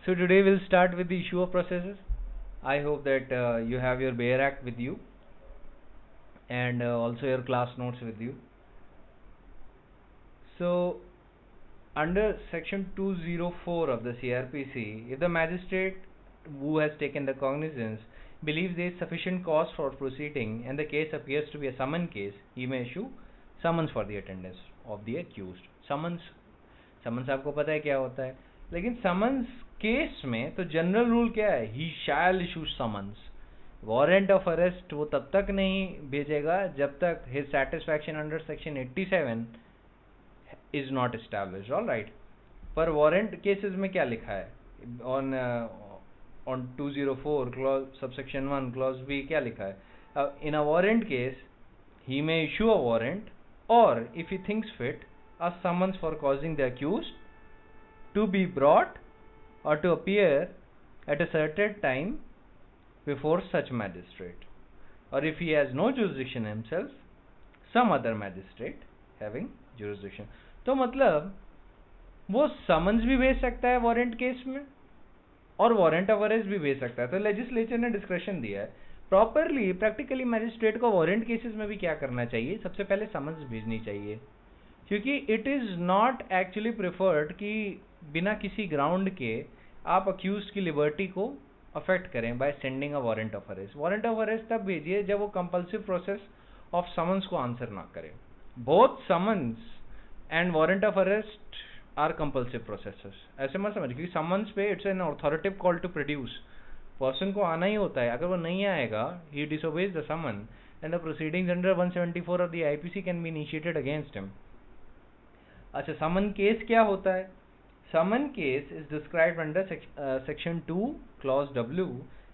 So today we'll start with the issue of processes. I hope that you have your Bayer Act with you and also your class notes with you. So under section 204 of the CRPC, if the magistrate who has taken the cognizance believes there is sufficient cause for proceeding and the case appears to be a summon case, he may issue summons for the attendance of the accused. Summons आपको पता है क्या होता है, लेकिन summons case में तो general rule क्या है, he shall issue summons. Warrant of arrest वो तब तक नहीं भेजेगा जब तक his satisfaction under section 87 is not established. All right, पर वारंट केसेस में क्या लिखा है on 204 clause subsection 1 clause B क्या लिखा है? In a warrant case he may issue a warrant, or if he thinks fit, a summons for causing the accused to be brought or to appear at a certain time before such magistrate, or if he has no jurisdiction himself, some other magistrate having jurisdiction. तो मतलब वो summons भी भेज सकता है warrant case में और warrant of arrest भी भेज सकता है. तो लेजिस्लेचर ने डिस्क्रेशन दिया है. प्रॉपरली प्रैक्टिकली मैजिस्ट्रेट को वारंट केसेस में भी क्या करना चाहिए, सबसे पहले समन्स भेजनी चाहिए, क्योंकि it is not actually preferred कि बिना किसी ग्राउंड के आप अक्यूज की लिबर्टी को अफेक्ट करें by sending a warrant of arrest. Warrant of arrest तब भेजिए जब वो कंपल्सिव प्रोसेस ऑफ समन्स को आंसर ना करे. Both summons and warrant of arrest are compulsive processes. ऐसे मत समझिए, क्योंकि समन्स पे it's an authoritative call to produce. Person को आना ही होता है. अगर वो नहीं आएगा, he disobeys the summon, and the proceedings under 174 of the IPC can be initiated against him. अच्छा, समन केस क्या होता है? Summon case is described under section 2 clause W,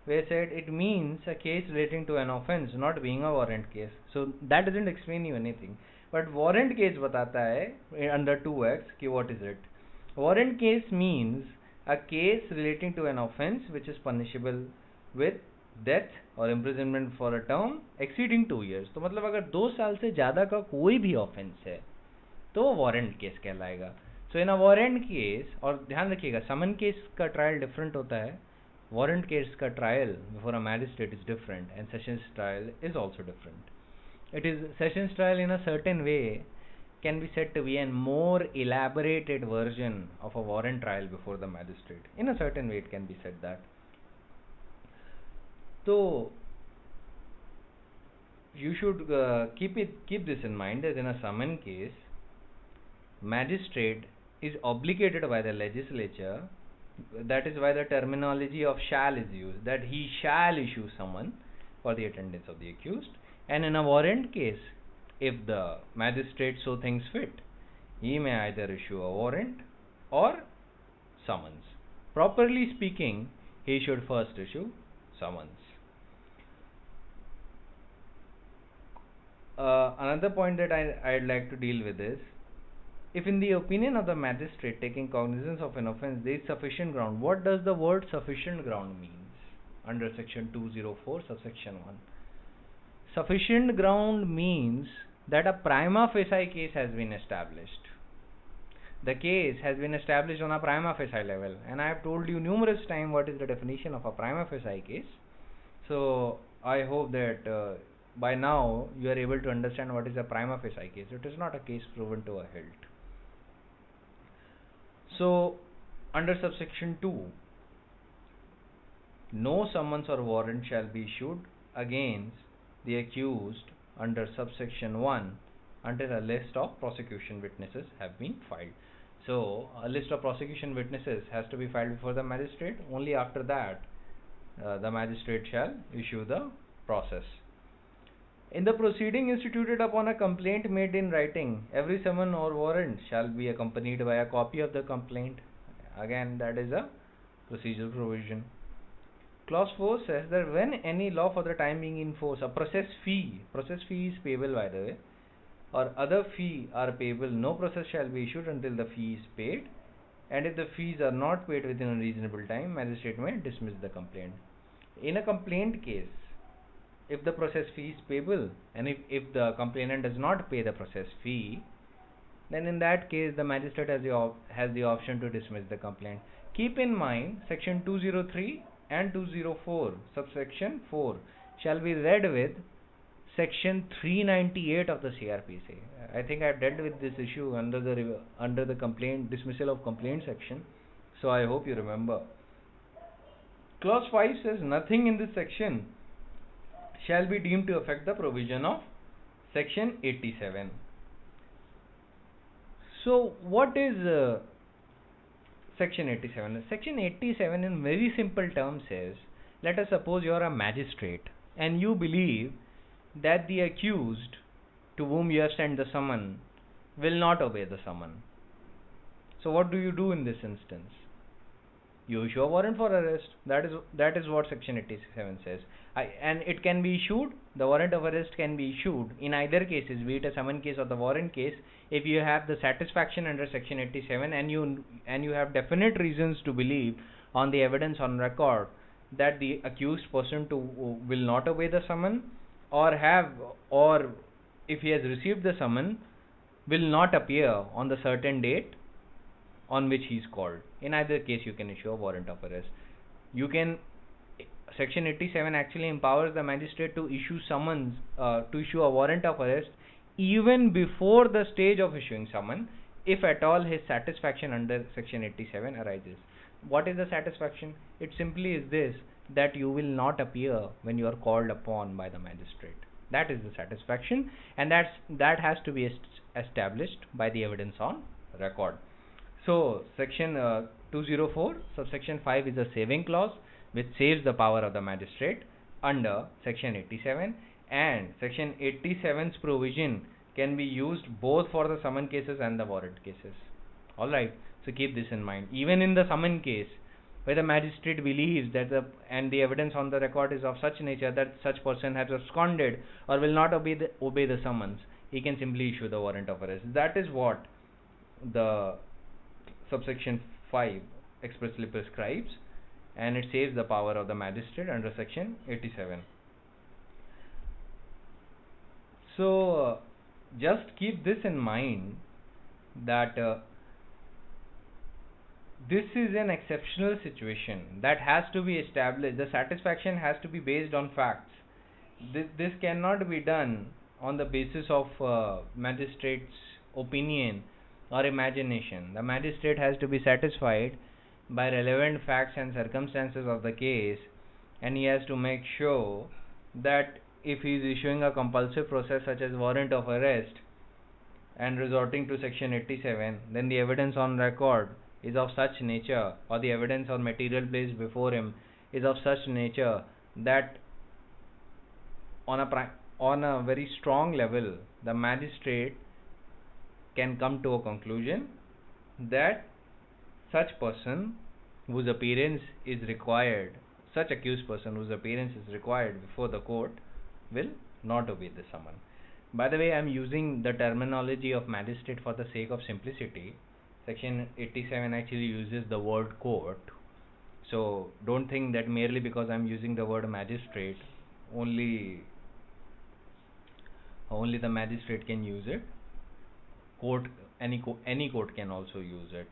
where said it means a case relating to an offense not being a warrant case. So that doesn't explain you anything. But warrant case बताता है under 2X कि what is it? Warrant case means a case relating to an offense which is punishable with death or imprisonment for a term exceeding 2 years. तो मतलब अगर 2 साल से ज़्यादा का कोई भी ऑफेंस है तो वारंट केस कहलाएगा. सो इन अ वारंट केस, और ध्यान रखिएगा समन केस का ट्रायल डिफरेंट होता है, वारंट केस का trial before a magistrate is different, and sessions trial is also different. It is sessions trial in a certain way can be said to be a more elaborated version of a warrant trial before the magistrate. In a certain way it can be said that. So you should keep this in mind, that in a summon case, magistrate is obligated by the legislature. That is why the terminology of shall is used, that he shall issue summon for the attendance of the accused. And in a warrant case, if the magistrate so thinks fit, he may either issue a warrant or summons. Properly speaking, he should first issue summons. Another point that I'd like to deal with is, if in the opinion of the magistrate taking cognizance of an offense there is sufficient ground. What does the word sufficient ground means under section 204 subsection 1? Sufficient ground means that a prima facie case has been established. The case has been established on a prima facie level, and I have told you numerous times what is the definition of a prima facie case. So I hope that by now you are able to understand what is a prima facie case. It is not a case proven to a hilt. So under subsection 2, no summons or warrant shall be issued against the accused under subsection 1 until a list of prosecution witnesses have been filed. So a list of prosecution witnesses has to be filed before the magistrate. Only after that the magistrate shall issue the process. In the proceeding instituted upon a complaint made in writing, every summon or warrant shall be accompanied by a copy of the complaint. Again, that is a procedural provision. Clause 4 says that when any law for the time being in force, a process fee is payable by the way, or other fee are payable, no process shall be issued until the fee is paid, and if the fees are not paid within a reasonable time, magistrate may dismiss the complaint. In a complaint case, if the process fee is payable, and if the complainant does not pay the process fee, then in that case the magistrate has the option to dismiss the complaint. Keep in mind section 203 and 204 subsection 4 shall be read with section 398 of the CRPC. I think I've dealt with this issue under the complaint dismissal of complaint section, so I hope you remember. Clause 5 says nothing in this section shall be deemed to affect the provision of section 87. So what is section 87? Section 87 in very simple terms says, let us suppose you are a magistrate and you believe that the accused to whom you have sent the summon will not obey the summon. So what do you do in this instance? You issue a warrant for arrest. That is what section 87 says. And it can be issued, the warrant of arrest can be issued in either cases, be it a summon case or the warrant case, if you have the satisfaction under section 87 and you have definite reasons to believe on the evidence on record that the accused person will not obey the summon, or if he has received the summon, will not appear on the certain date on which he is called. In either case you can issue a warrant of arrest. Section 87 actually empowers the magistrate to issue summons, to issue a warrant of arrest even before the stage of issuing summon, if at all his satisfaction under section 87 arises. What is the satisfaction? It simply is this, that you will not appear when you are called upon by the magistrate. That is the satisfaction, and that has to be established by the evidence on record. So section 204 subsection 5 is a saving clause which saves the power of the magistrate under section 87, and section 87's provision can be used both for the summon cases and the warrant cases. Alright, so keep this in mind. Even in the summon case, where the magistrate believes that the evidence on the record is of such nature that such person has absconded or will not obey the summons, he can simply issue the warrant of arrest. That is what the subsection 5 expressly prescribes, and it saves the power of the magistrate under section 87. So just keep this in mind, that this is an exceptional situation that has to be established. The satisfaction has to be based on facts. This cannot be done on the basis of magistrate's opinion or imagination. The magistrate has to be satisfied by relevant facts and circumstances of the case, and he has to make sure that if he is issuing a compulsive process such as warrant of arrest and resorting to section 87, then the evidence on record is of such nature, or the evidence or material placed before him is of such nature that on a very strong level the magistrate can come to a conclusion that such person whose appearance is required, such accused person whose appearance is required before the court, will not obey the summon. By the way, I am using the terminology of magistrate for the sake of simplicity. Section 87 actually uses the word court, so don't think that merely because I am using the word magistrate, only the magistrate can use it. Any court can also use it.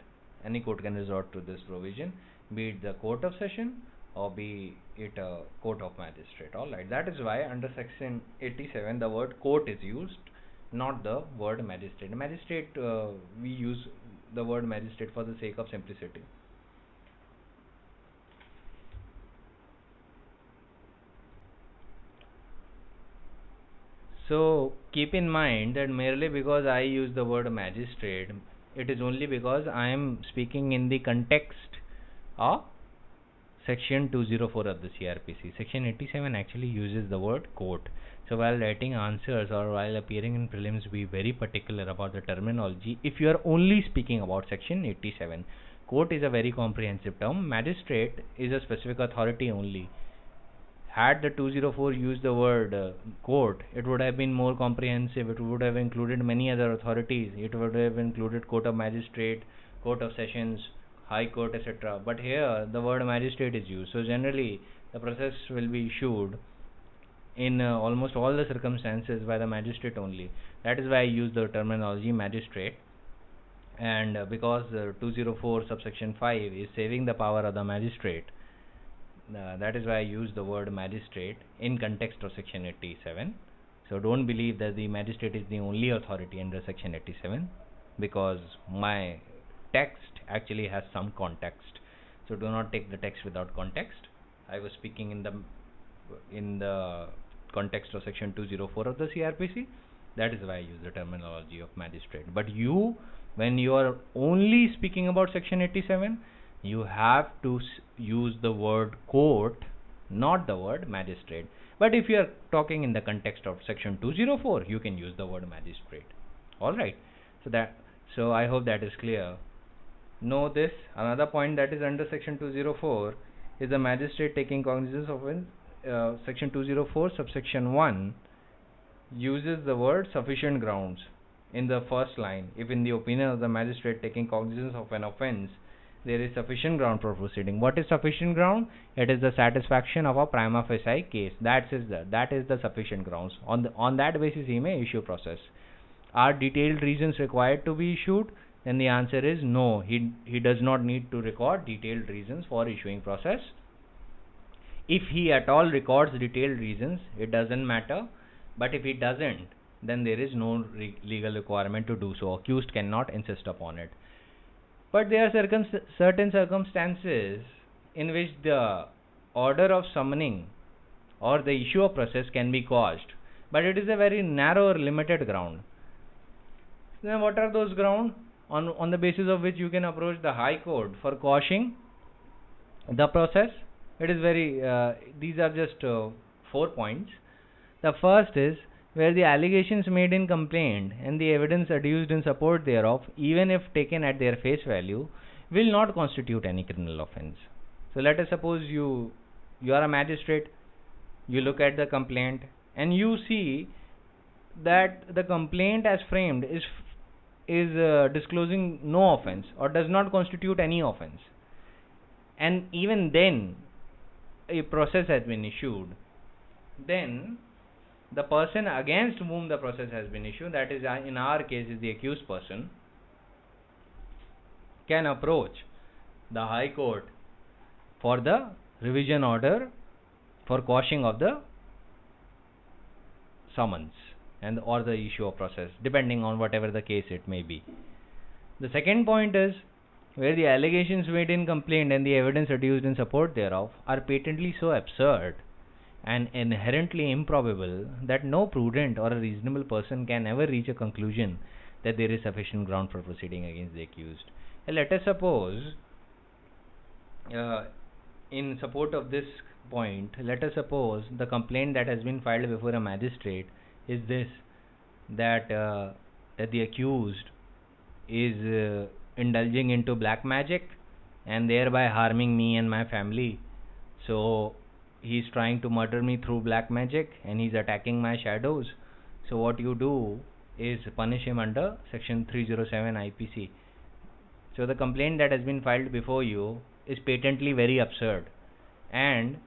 Any court can resort to this provision, be it the court of session or be it a court of magistrate. Alright, that is why under section 87 the word court is used, not the word magistrate. Magistrate, we use the word magistrate for the sake of simplicity. So keep in mind that merely because I use the word magistrate, it is only because I am speaking in the context of section 204 of the CRPC. Section 87 actually uses the word court. So while writing answers or while appearing in prelims, be very particular about the terminology if you are only speaking about section 87. Court is a very comprehensive term. Magistrate is a specific authority only. Had the 204 used the word court, it would have been more comprehensive. It would have included many other authorities. It would have included court of magistrate, court of sessions, high court, etc. But here the word magistrate is used. So generally the process will be issued in almost all the circumstances by the magistrate only. That is why I use the terminology magistrate. and because 204 subsection 5 is saving the power of the magistrate, that is why I use the word magistrate in context of section 87. So don't believe that the magistrate is the only authority under section 87, because my text actually has some context. So do not take the text without context. I was speaking in the context of section 204 of the CRPC. That is why I use the terminology of magistrate. But you, when you are only speaking about section 87, you have to use the word court, not the word magistrate. But if you are talking in the context of section 204, you can use the word magistrate. Alright, so I hope that is clear. Know this, another point that is under section 204 is the magistrate taking cognizance of when section 204 subsection 1 uses the word sufficient grounds in the first line. If in the opinion of the magistrate taking cognizance of an offence there is sufficient ground for proceeding. What is sufficient ground? It is the satisfaction of a prima facie case. That is the sufficient grounds. On that basis he may issue process. Are detailed reasons required to be issued? Then the answer is no. He does not need to record detailed reasons for issuing process. If he at all records detailed reasons, it doesn't matter. But if he doesn't, then there is no legal requirement to do so. Accused cannot insist upon it. But there are certain circumstances in which the order of summoning or the issue of process can be quashed. But it is a very narrow or limited ground. Then what are those grounds on the basis of which you can approach the High Court for quashing the process? It is very, these are just 4 points. The first is where the allegations made in complaint and the evidence adduced in support thereof, even if taken at their face value, will not constitute any criminal offence. So let us suppose you are a magistrate, you look at the complaint and you see that the complaint as framed is disclosing no offence or does not constitute any offence, and even then a process has been issued, then the person against whom the process has been issued, that is in our case is the accused person, can approach the High Court for the revision order for quashing of the summons and or the issue of process, depending on whatever the case it may be. The second point is where the allegations made in complaint and the evidence adduced in support thereof are patently so absurd and inherently improbable that no prudent or a reasonable person can ever reach a conclusion that there is sufficient ground for proceeding against the accused. Let us suppose, in support of this point, let us suppose the complaint that has been filed before a magistrate is this, that the accused is indulging into black magic and thereby harming me and my family. So he's trying to murder me through black magic and he's attacking my shadows. So what you do is punish him under section 307 IPC. So the complaint that has been filed before you is patently very absurd, and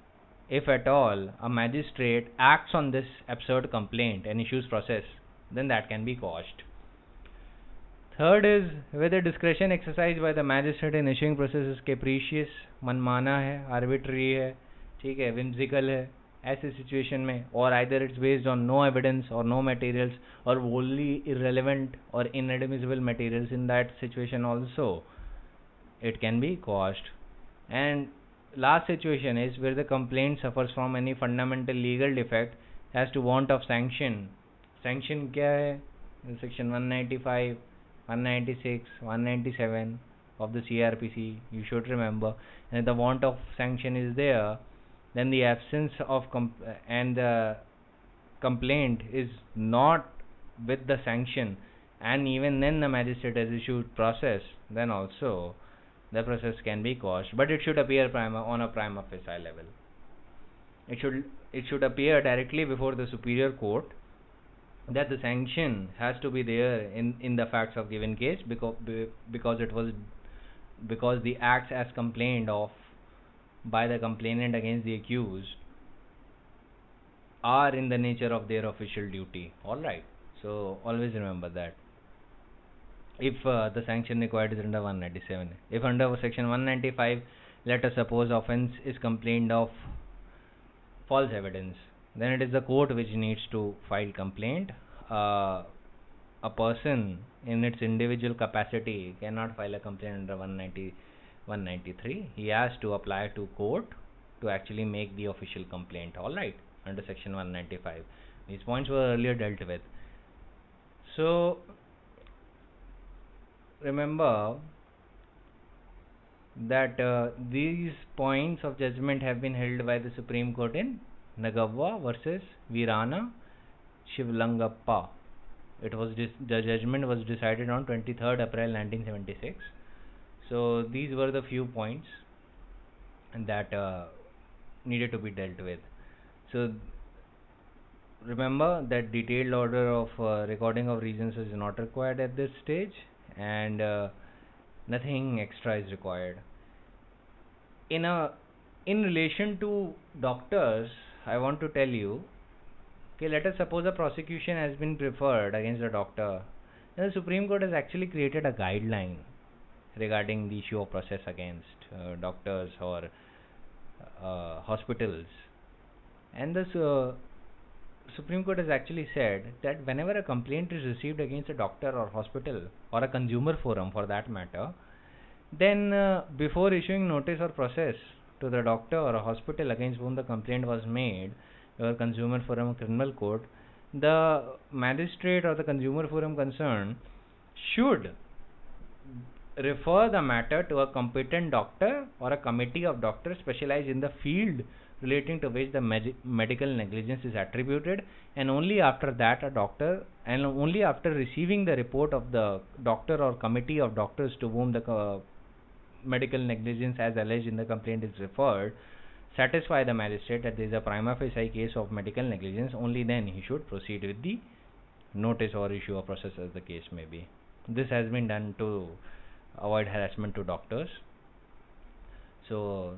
if at all a magistrate acts on this absurd complaint and issues process, then that can be quashed. Third is whether discretion exercised by the magistrate in issuing process is capricious, मनमाना है, arbitrary है, ठीक है, whimsical है, ऐसे situation में, or either it's based on no evidence or no materials or wholly irrelevant or inadmissible materials. In that situation also it can be quashed. And last situation is where the complaint suffers from any fundamental legal defect as to want of sanction. Sanction क्या है? Section 195, 196, 197 of the CRPC, you should remember. And if the want of sanction is there, then the absence of and the complaint is not with the sanction, and even then the magistrate has issued process, then also the process can be quashed, but it should appear on a prima facie level. It should appear directly before the superior court that the sanction has to be there in the facts of given case, because the acts as complained of by the complainant against the accused are in the nature of their official duty. Alright, so always remember that. if the sanction required is under 197. If under section 195, let us suppose offense is complained of false evidence, then it is the court which needs to file complaint. A person in its individual capacity cannot file a complaint under 190, 193. He has to apply to court to actually make the official complaint. Alright, under section 195. These points were earlier dealt with. So remember that these points of judgment have been held by the Supreme Court in Nagavwa versus Virana Shivlangappa. It was the judgment was decided on 23rd April 1976. So these were the few points that needed to be dealt with. So remember that detailed order of recording of reasons is not required at this stage, and nothing extra is required. In relation to doctors, I want to tell you, okay, let us suppose a prosecution has been preferred against a doctor. Then the Supreme Court has actually created a guideline regarding the issue of process against doctors or hospitals, and the Supreme Court has actually said that whenever a complaint is received against a doctor or hospital or a consumer forum for that matter, then before issuing notice or process to the doctor or a hospital against whom the complaint was made, or consumer forum or criminal court, the magistrate or the consumer forum concerned should refer the matter to a competent doctor or a committee of doctors specialized in the field relating to which the medical negligence is attributed, and only after that and only after receiving the report of the doctor or committee of doctors to whom the medical negligence as alleged in the complaint is referred satisfy the magistrate that there is a prima facie case of medical negligence, only then he should proceed with the notice or issue of process as the case may be. This has been done to avoid harassment to doctors. So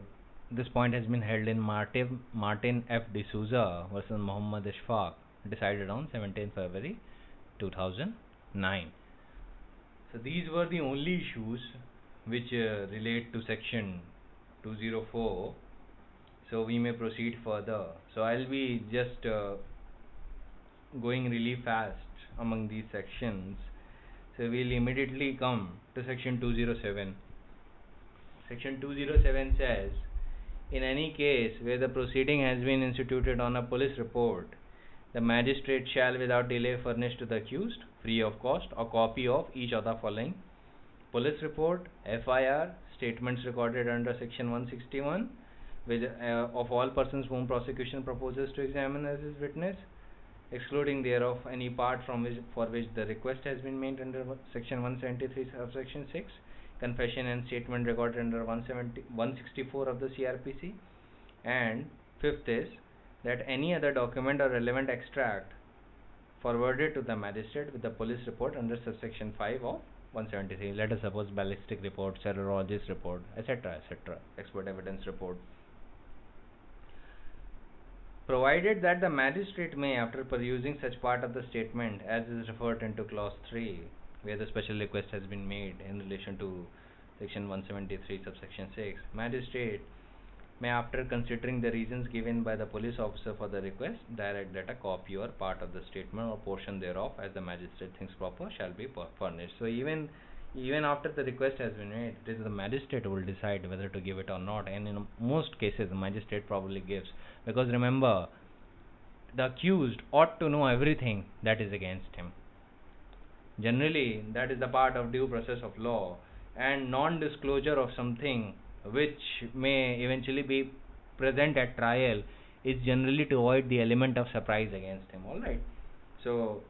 this point has been held in Martin F. D'Souza versus Muhammad Ishfaq, decided on 17 February 2009. So these were the only issues which relate to section 204. So we may proceed further. So I'll be just going really fast among these sections. So we'll immediately come to section 207. Section 207 says, in any case where the proceeding has been instituted on a police report, the magistrate shall without delay furnish to the accused, free of cost, a copy of each of the following: police report, FIR, statements recorded under section 161 of all persons whom prosecution proposes to examine as his witness, excluding thereof any part for which the request has been made under section 173 subsection 6, confession and statement recorded under 164 of the CRPC, and fifth is that any other document or relevant extract forwarded to the magistrate with the police report under subsection 5 of 173. Let us suppose ballistic report, serologist report, etc., expert evidence report. Provided that the magistrate may, after perusing such part of the statement as is referred into clause 3, where the special request has been made in relation to section 173 subsection 6, magistrate may, after considering the reasons given by the police officer for the request, direct that a copy or part of the statement or portion thereof, as the magistrate thinks proper, shall be furnished. So even after the request has been made, it is the magistrate who will decide whether to give it or not, and in most cases the magistrate probably gives, because remember, the accused ought to know everything that is against him. Generally, that is the part of due process of law, and non-disclosure of something which may eventually be present at trial is generally to avoid the element of surprise against him. Alright, so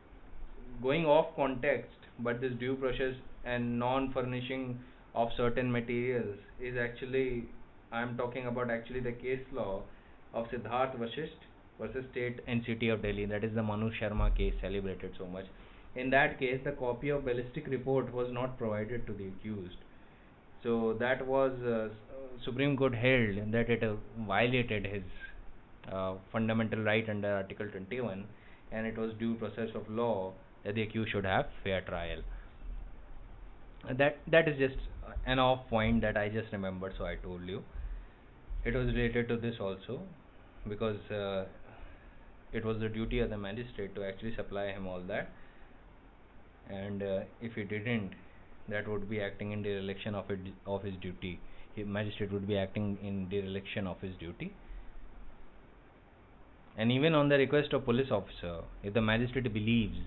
going off context, but this due process and non-furnishing of certain materials is actually, I am talking about actually the case law of Siddharth Vasisht versus State and City of Delhi, that is the Manu Sharma case celebrated so much. In that case, the copy of ballistic report was not provided to the accused. So that was Supreme Court held that it violated his fundamental right under Article 21, and it was due process of law that the accused should have fair trial. That is just an off point that I just remembered, so I told you. It was related to this also, because it was the duty of the magistrate to actually supply him all that, and if he didn't, that would be acting in dereliction of his duty. Magistrate would be acting in dereliction of his duty. And even on the request of police officer, if the magistrate believes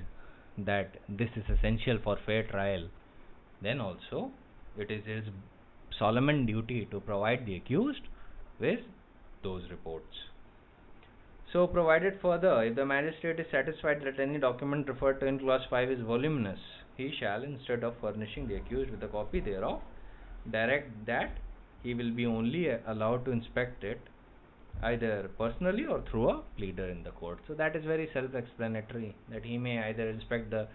that this is essential for fair trial, then also it is his solemn duty to provide the accused with those reports. So, provided further, if the magistrate is satisfied that any document referred to in clause 5 is voluminous, he shall, instead of furnishing the accused with a copy thereof, direct that he will be only allowed to inspect it either personally or through a pleader in the court. So that is very self-explanatory, that he may either inspect the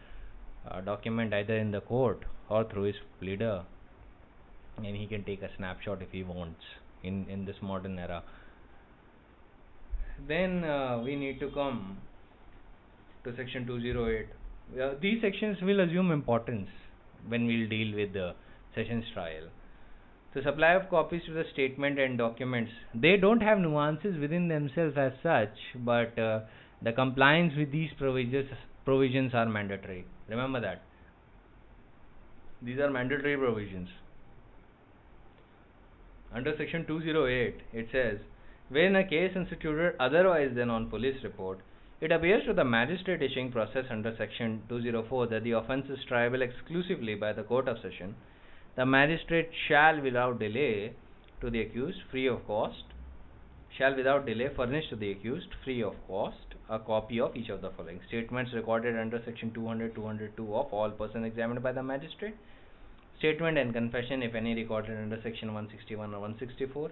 document either in the court or through his pleader, and he can take a snapshot if he wants in this modern era. Then we need to come to section 208. These sections will assume importance when we'll deal with the sessions trial. So, supply of copies to the statement and documents, they don't have nuances within themselves as such, but the compliance with these provisions are mandatory. Remember that. These are mandatory provisions. Under section 208, it says, when a case instituted otherwise than on police report, it appears to the magistrate issuing process under section 204 that the offence is triable exclusively by the court of session, the magistrate shall without delay to the accused free of cost, furnish to the accused free of cost a copy of each of the following statements recorded under section 200, 202 of all persons examined by the magistrate, statement and confession if any recorded under section 161 or 164,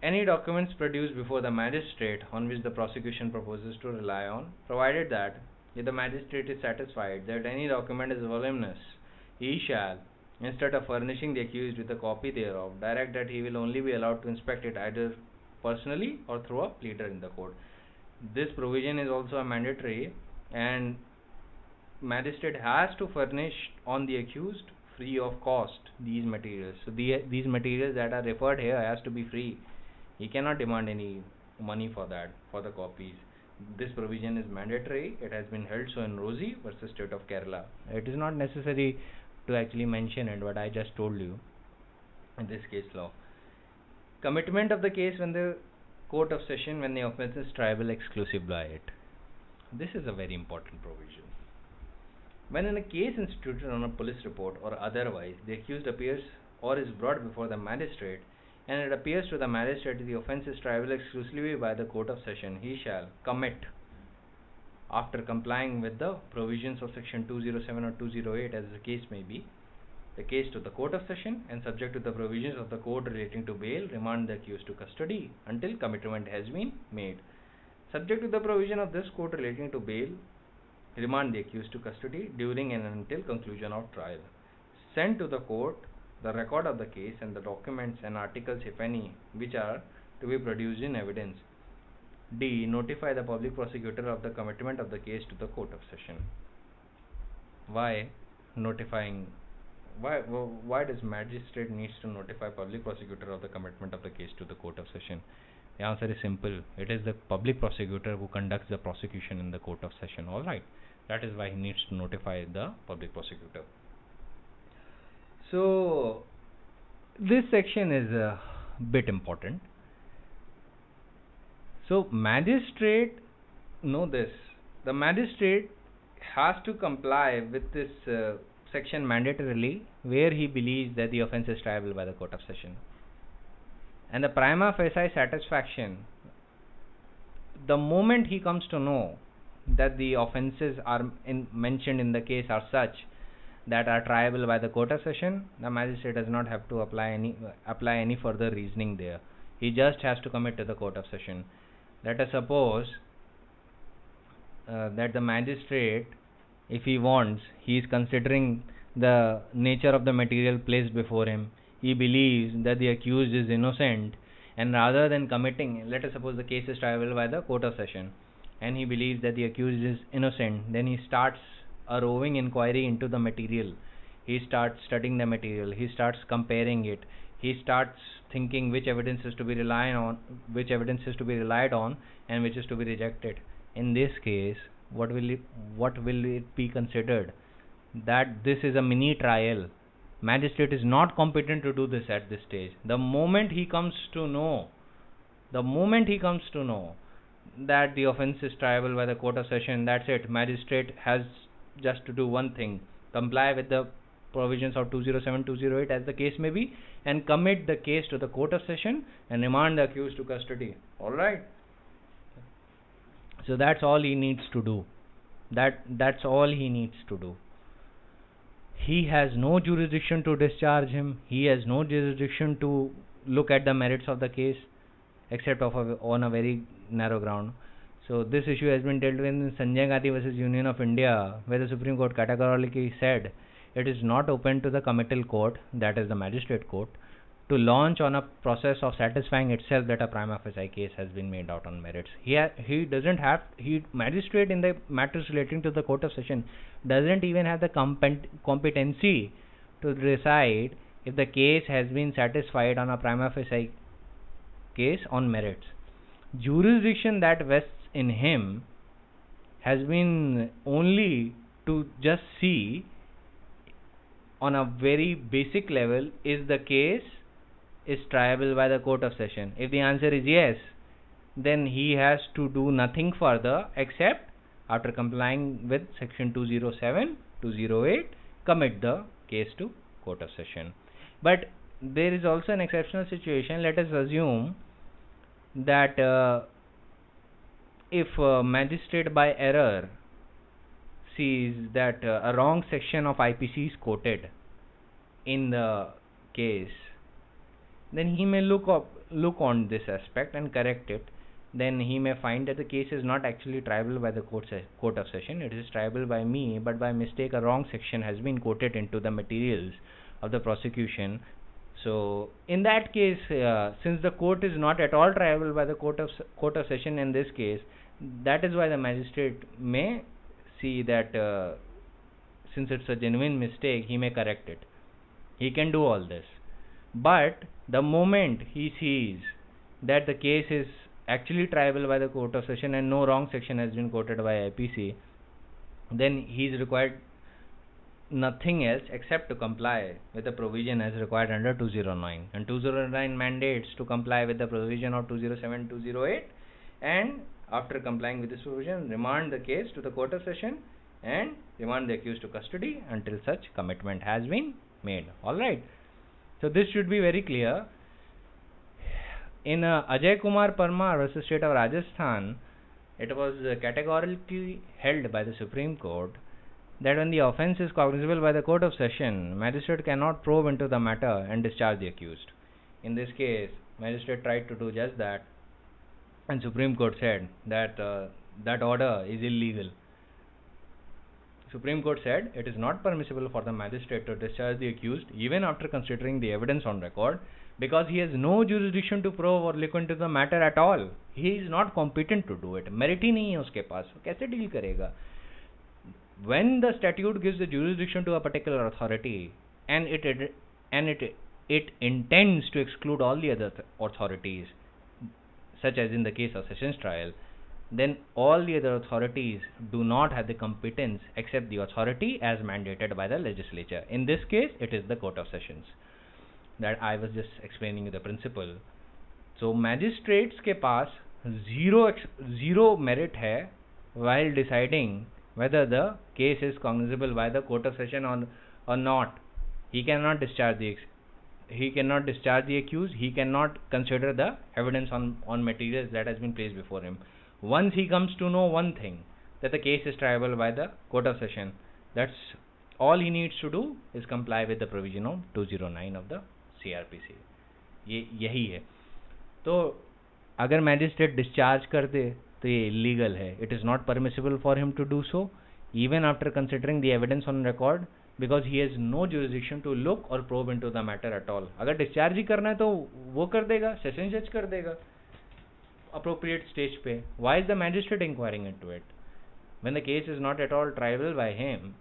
any documents produced before the magistrate on which the prosecution proposes to rely on, provided that if the magistrate is satisfied that any document is voluminous, he shall, instead of furnishing the accused with a copy thereof, direct that he will only be allowed to inspect it either personally or through a pleader in the court. This provision is also a mandatory, and magistrate has to furnish on the accused free of cost these materials. So these materials that are referred here has to be free. He cannot demand any money for that, for the copies. This provision is mandatory. It has been held so in Rosie versus State of Kerala. It is not necessary to actually mention it, but I just told you in this case law. Commitment of the case when the court of session, when the offence is triable exclusive by it. This is a very important provision. When in a case instituted on a police report or otherwise, the accused appears or is brought before the magistrate, and it appears to the magistrate that the offence is triable exclusively by the court of session, he shall commit, after complying with the provisions of section 207 or 208 as the case may be, the case to the court of session, and subject to the provisions of the code relating to bail, remand the accused to custody until commitment has been made. Subject to the provision of this code relating to bail, remand the accused to custody during and until conclusion of trial. Send to the court the record of the case and the documents and articles, if any, which are to be produced in evidence. D. Notify the public prosecutor of the commitment of the case to the court of session. Why notifying? Why does magistrate needs to notify public prosecutor of the commitment of the case to the court of session? The answer is simple. It is the public prosecutor who conducts the prosecution in the court of session. All right. That is why he needs to notify the public prosecutor. So this section is a bit important. So magistrate, know this, the magistrate has to comply with this section mandatorily where he believes that the offence is triable by the court of session. And the prima facie satisfaction, the moment he comes to know that the offences are mentioned in the case are such that are triable by the court of session, the magistrate does not have to apply any further reasoning there. He just has to commit to the court of session. Let us suppose that the magistrate, if he wants, he is considering the nature of the material placed before him. He believes that the accused is innocent, and rather than committing, let us suppose the case is triable by the court of session, and he believes that the accused is innocent, then he starts a roving inquiry into the material. he starts studying the material, he starts comparing it, he starts thinking which evidence is to be relied on, and which is to be rejected. In this case, what will it be considered? That this is a mini trial. Magistrate is not competent to do this at this stage. The moment he comes to know that the offence is triable by the court of session, that's it. Magistrate has just to do one thing: comply with the provisions of 207, 208 as the case may be, and commit the case to the court of session and remand the accused to custody. Alright? So that's all he needs to do. That's all he needs to do. He has no jurisdiction to discharge him. He has no jurisdiction to look at the merits of the case, except on a very narrow ground. So this issue has been dealt with in Sanjay Gandhi versus Union of India, where the Supreme Court categorically said it is not open to the committal court, that is the magistrate court, to launch on a process of satisfying itself that a prima facie case has been made out on merits. Magistrate in the matters relating to the court of session doesn't even have the competency to decide if the case has been satisfied on a prima facie case on merits. Jurisdiction that vests in him has been only to just see on a very basic level, is the case is triable by the court of session. If the answer is yes, then he has to do nothing further except, after complying with section 207, 208, commit the case to court of session. But there is also an exceptional situation. Let us assume that if a magistrate by error sees that a wrong section of IPC is quoted in the case, then he may look on this aspect and correct it. Then he may find that the case is not actually triable by the court of session. It is triable by me, but by mistake a wrong section has been quoted into the materials of the prosecution. So in that case, since the court is not at all triable by the court of session in this case, that is why the magistrate may see that since it's a genuine mistake, he may correct it. He can do all this. But the moment he sees that the case is actually triable by the court of session and no wrong section has been quoted by IPC, then he is required nothing else except to comply with the provision as required under 209. And 209 mandates to comply with the provision of 207, 208, and after complying with this provision, remand the case to the court of session and remand the accused to custody until such commitment has been made. Alright. So this should be very clear. In Ajay Kumar Parmar versus State of Rajasthan, it was categorically held by the Supreme Court that when the offence is cognizable by the court of session, magistrate cannot probe into the matter and discharge the accused. In this case, magistrate tried to do just that, and Supreme Court said that that order is illegal. Supreme Court said it is not permissible for the magistrate to discharge the accused even after considering the evidence on record, because he has no jurisdiction to probe or look into the matter at all. He is not competent to do it. Merit ही नहीं है उसके पास, कैसे deal करेगा? When the statute gives the jurisdiction to a particular authority and it intends to exclude all the other authorities, such as in the case of sessions trial, then all the other authorities do not have the competence except the authority as mandated by the legislature. In this case, it is the court of sessions. That I was just explaining you the principle. So magistrates के पास zero merit है while deciding whether the case is cognizable by the court of session or not. He cannot discharge the accused. He cannot consider the evidence on materials that has been placed before him. Once he comes to know one thing, that the case is triable by the court of session, that's all he needs to do is comply with the provision of 209 of the CRPC. यही है. तो अगर magistrate discharge कर दे तो ये illegal है. It is not permissible for him to do so even after considering the evidence on record, because he has no jurisdiction to look or probe into the matter at all. अगर discharge ही करना है तो वो कर देगा, session जज कर देगा appropriate stage पे. Why is the magistrate inquiring into it? When the case is not at all triable by him,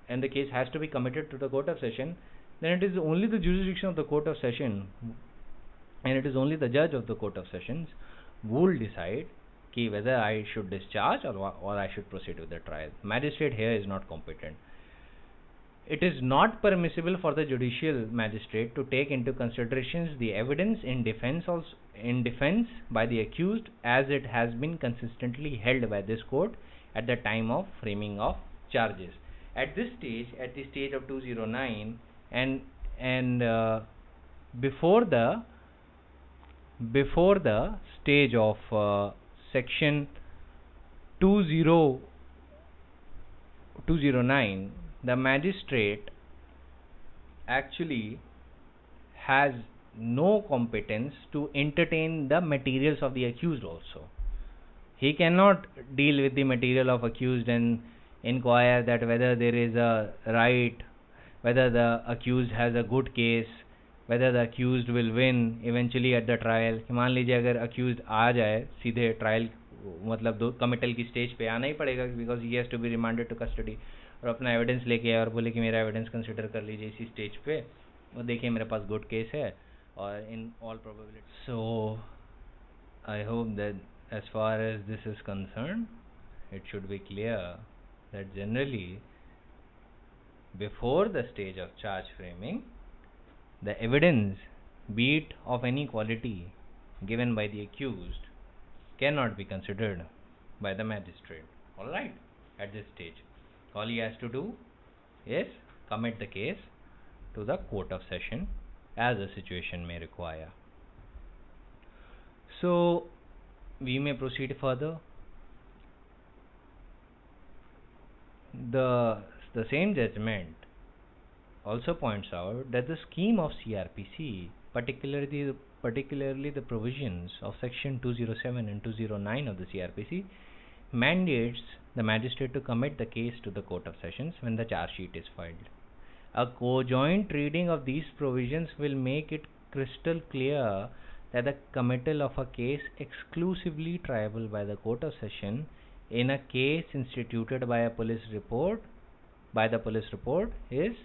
and the case has to be committed to the court of session, then it is only the jurisdiction of the court of session, and it is only the judge of the court of sessions who will decide ki whether I should discharge or I should proceed with the trial. Magistrate here is not competent. It is not permissible for the judicial magistrate to take into considerations the evidence in defense by the accused, as it has been consistently held by this court at the time of framing of charges. At this stage, at the stage of 209, and before the stage of section 209, the magistrate actually has no competence to entertain the materials of the accused also. He cannot deal with the material of accused and inquire that whether there is a right, whether the accused has a good case, whether the accused will win eventually at the trial. मान लीजिए अगर accused आ जाए सीधे trial, मतलब committal की stage पे आना ही पड़ेगा, because he has to be remanded to custody, और अपना एविडेंस लेके आए और बोले कि मेरा एविडेंस कंसिडर कर लीजिए इसी स्टेज पे, और देखिए मेरे पास गुड केस है, और in all probability. So I hope that as far as this is concerned, it should be clear that generally before the stage of charge framing, the evidence, be it of any quality, given by the accused cannot be considered by the magistrate. Alright, at this stage, all he has to do is commit the case to the court of session as the situation may require. So, we may proceed further. The same judgment also points out that the scheme of CRPC, particularly the provisions of section 207 and 209 of the CRPC, mandates the magistrate to commit the case to the court of sessions when the charge sheet is filed. A conjoint reading of these provisions will make it crystal clear that the committal of a case exclusively triable by the court of session in a case instituted by the police report is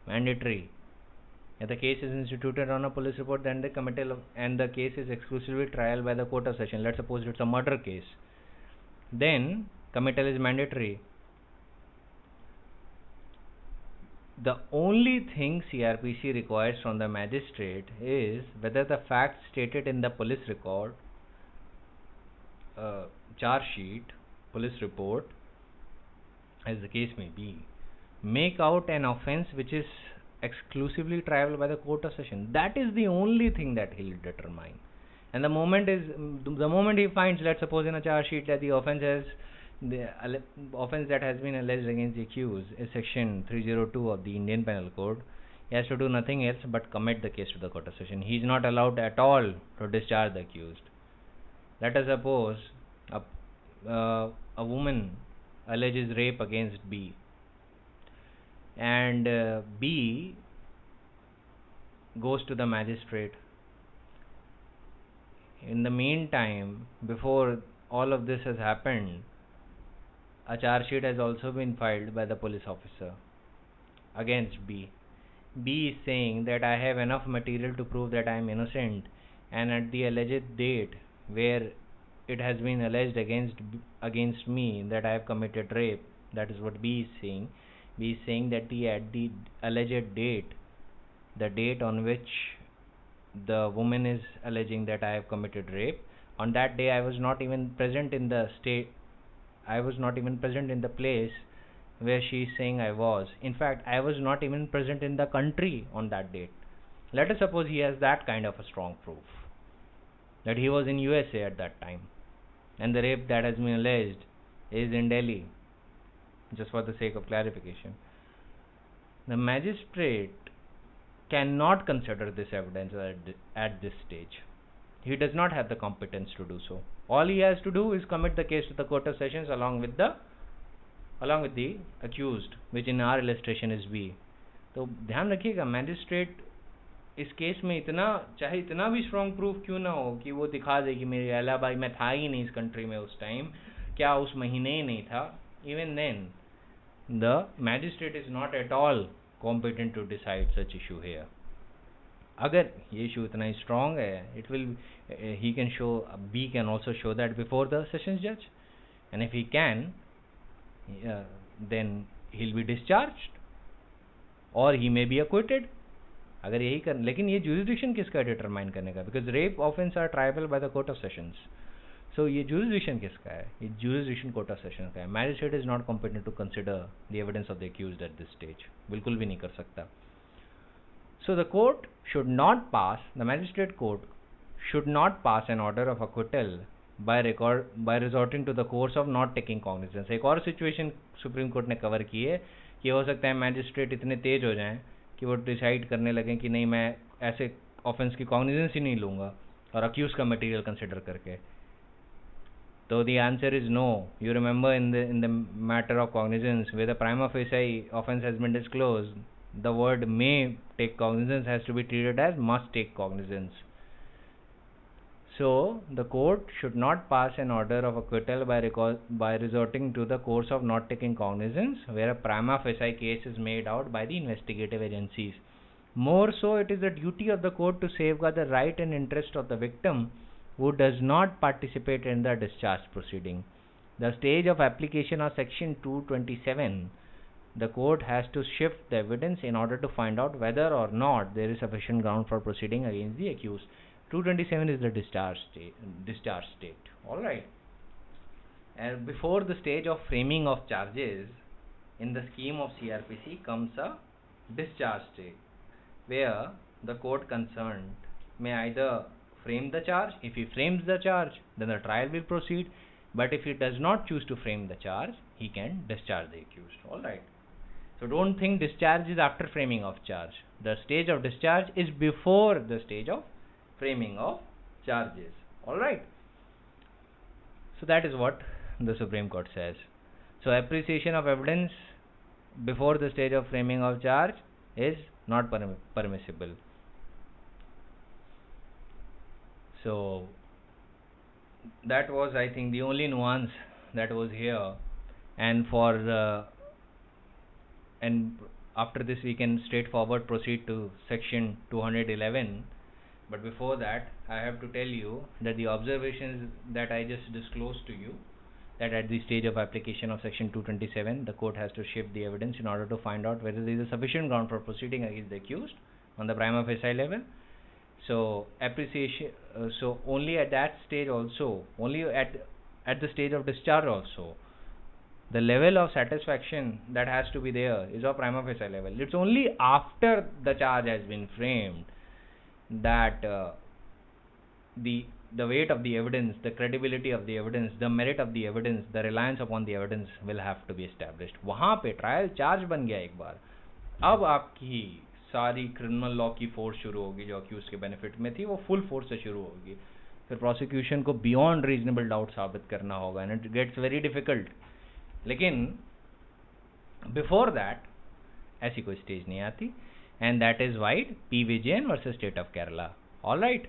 mandatory. If the case is instituted on a police report, then the committal and the case is exclusively trial by the court of session. Let's suppose it's a murder case, then committal is mandatory. The only thing CRPC requires from the magistrate is whether the facts stated in the police record, charge sheet, police report, as the case may be, make out an offence which is exclusively triable by the court of session. That is the only thing that he will determine. And the moment he finds, let's suppose in a charge sheet, that the offence that has been alleged against the accused is section 302 of the Indian Penal Code, he has to do nothing else but commit the case to the court of session. He is not allowed at all to discharge the accused. Let us suppose a woman alleges rape against B, and B goes to the magistrate. In the meantime, before all of this has happened, a charge sheet has also been filed by the police officer against B. B is saying that I have enough material to prove that I am innocent, and at the alleged date where it has been alleged against me that I have committed rape, that is what B is saying. B is saying that at the alleged date, the date on which the woman is alleging that I have committed rape, on that day I was not even present in the place where she is saying I was. In fact, I was not even present in the country on that date. Let us suppose he has that kind of a strong proof that he was in USA at that time, and the rape that has been alleged is in Delhi, just for the sake of clarification. The magistrate cannot consider this evidence at this stage. He does not have the competence to do so. All he has to do is commit the case to the court of sessions along with the accused, which in our illustration is B. तो ध्यान रखिएगा, magistrate इस case में चाहे इतना भी strong proof क्यों ना हो कि वो दिखा दे कि मेरे अला भाई मैं था ही नहीं इस कंट्री में उस टाइम, क्या उस महीने ही नहीं था, even then the magistrate is not at all competent to decide such issue here. अगर ये issue इतना ही strong है, it will he can show, B can also show that before the sessions judge, and if he can, then he'll be discharged or he may be acquitted. अगर यही कर, लेकिन ये jurisdiction किसका determine करने का, because rape offense are triable by the court of sessions. So ये jurisdiction किसका है, ये jurisdiction court of sessions का है. Magistrate is not competent to consider the evidence of the accused at this stage. बिल्कुल भी नहीं कर सकता. So the court should not pass, the magistrate court should not pass an order of acquittal by resorting to the course of not taking cognizance. एक और situation supreme court ने cover की है कि हो सकता है मैजिस्ट्रेट इतने तेज हो जाएं कि वो डिसाइड करने लगें कि नहीं, मैं ऐसे ऑफेंस की कॉग्निजेंस ही नहीं लूँगा और अक्यूज का मटेरियल कंसिडर करके. तो the answer is no. You remember in the matter of cognizance, where the prima facie offense has been disclosed, the word may take cognizance has to be treated as must take cognizance. So the court should not pass an order of acquittal by resorting to the course of not taking cognizance where a prima facie case is made out by the investigative agencies. More so, it is the duty of the court to safeguard the right and interest of the victim who does not participate in the discharge proceeding. The stage of application of section 227, the court has to shift the evidence in order to find out whether or not there is sufficient ground for proceeding against the accused. 227 is the discharge state. Alright. And before the stage of framing of charges, in the scheme of CRPC comes a discharge state, where the court concerned may either frame the charge. If he frames the charge, then the trial will proceed. But if he does not choose to frame the charge, he can discharge the accused. Alright. So don't think discharge is after framing of charge. The stage of discharge is before the stage of framing of charges. Alright. So that is what the Supreme Court says. So appreciation of evidence before the stage of framing of charge is not permissible. So that was, I think, the only nuance that was here. And and after this we can straightforward proceed to section 211. But before that, I have to tell you that the observations that I just disclosed to you, that at the stage of application of section 227, the court has to shift the evidence in order to find out whether there is a sufficient ground for proceeding against the accused on the prima facie level. So appreciation, so only at that stage also, only at the stage of discharge also, the level of satisfaction that has to be there is of prima facie level. It's only after the charge has been framed that the weight of the evidence, the credibility of the evidence, the merit of the evidence, the reliance upon the evidence will have to be established. वहाँ पे trial charge बन गया एक बार, अब आपकी सारी criminal law की force शुरू होगी जो अक्यूज के बेनिफिट में थी, वो फुल फोर्स से शुरू होगी. फिर प्रोसिक्यूशन को बियॉन्ड रीजनेबल डाउट साबित करना होगा and it gets very difficult. लेकिन बिफोर दैट ऐसी कोई स्टेज नहीं आती. And that is why P. Vijayan versus State of Kerala. Alright.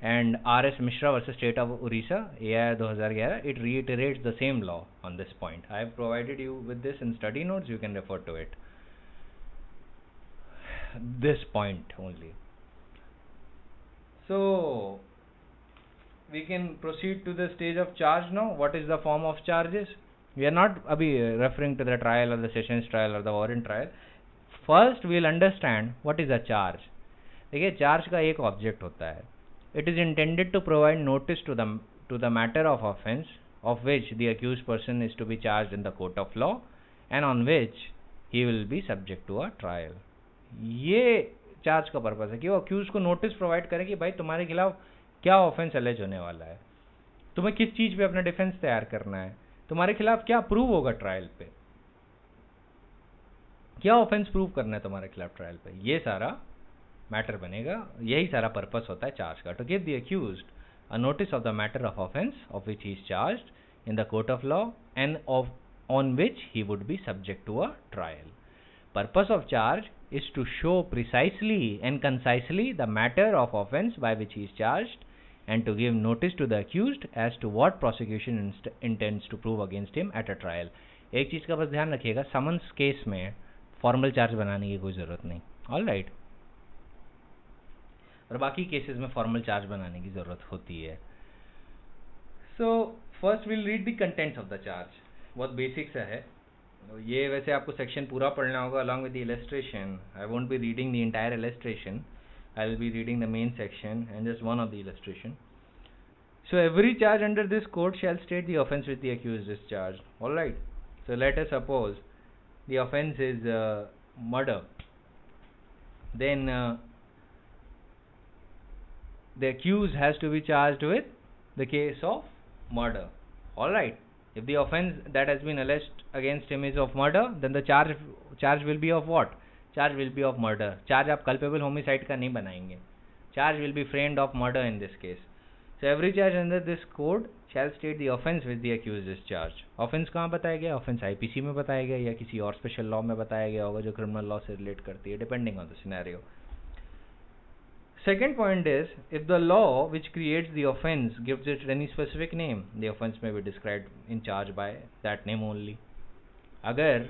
And R. S. Mishra versus State of Orissa, AIR 2011, it reiterates the same law on this point. I have provided you with this in study notes, you can refer to it. This point only. So, we can proceed to the stage of charge now. What is the form of charges? We are not referring to the trial or the sessions trial or the warrant trial. First we will understand what is a charge. देखिए charge का एक object होता है. It is intended to provide notice to the matter of offence of which the accused person is to be charged in the court of law and on which he will be subject to a trial. ये charge का purpose है कि वो accused को notice provide करे कि भाई तुम्हारे खिलाफ क्या offence allege होने वाला है, तुम्हें किस चीज़ पे अपना defense तैयार करना है, तुम्हारे खिलाफ क्या prove होगा trial पे, क्या ऑफेंस प्रूव करना है तुम्हारे खिलाफ ट्रायल पे, ये सारा मैटर बनेगा. यही सारा पर्पस होता है चार्ज का, to give the accused a notice of the matter of offence of which he is charged in the court of law and on which he would be subject to a trial. Purpose of charge is to show precisely and concisely the matter of offense by which he is charged and to give notice to the accused as to what prosecution intends to prove against him at a trial. एक चीज़ का बस ध्यान रखिएगा, summons case में formal charge बनाने की कोई ज़रूरत नहीं, ऑल राइट, और बाकी केसेस में फॉर्मल चार्ज बनाने की ज़रूरत होती है। So first will read the contents of the charge, बहुत बेसिक सा है ये, वैसे आपको सेक्शन पूरा पढ़ना होगा along with the illustration. I won't be reading the entire illustration, I will be reading the main section and just one of the illustration. So every charge under this code shall state the offense which the accused is charged. Alright. So let us suppose the offense is murder. Then the accused has to be charged with the case of murder. Alright. If the offense that has been alleged against him is of murder, then the charge will be of what? Charge will be of murder. Charge आप culpable homicide का नहीं बनाएंगे. Charge will be framed of murder in this case. So every charge under this code shall state the offense which the accused is charged. Offense कहाँ बताया गया? Offense IPC में बताया गया या किसी और स्पेशल लॉ में बताया गया होगा जो क्रिमिनल लॉ से रिलेट करती है, depending on the scenario. Second point is, if the law which creates the offense gives it any specific name, the offense may be described in charge by that name only. अगर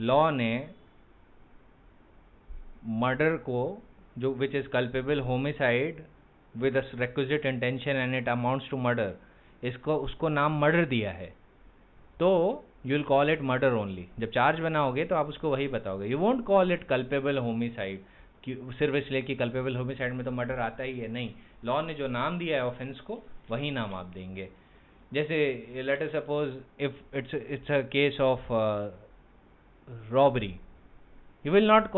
law ने murder को, जो which is culpable homicide with a requisite intention and it amounts to murder, इसको उसको नाम murder दिया है, तो you will call it murder only. जब चार्ज बनाओगे तो आप उसको वही बताओगे. You won't call it culpable homicide, सिर्फ इसलिए कि कल्पेबल होमिसाइड में तो मर्डर आता ही है. नहीं, लॉ ने जो नाम दिया है ऑफेंस को वही नाम आप देंगे. जैसे let us suppose if it's a case of robbery, you will not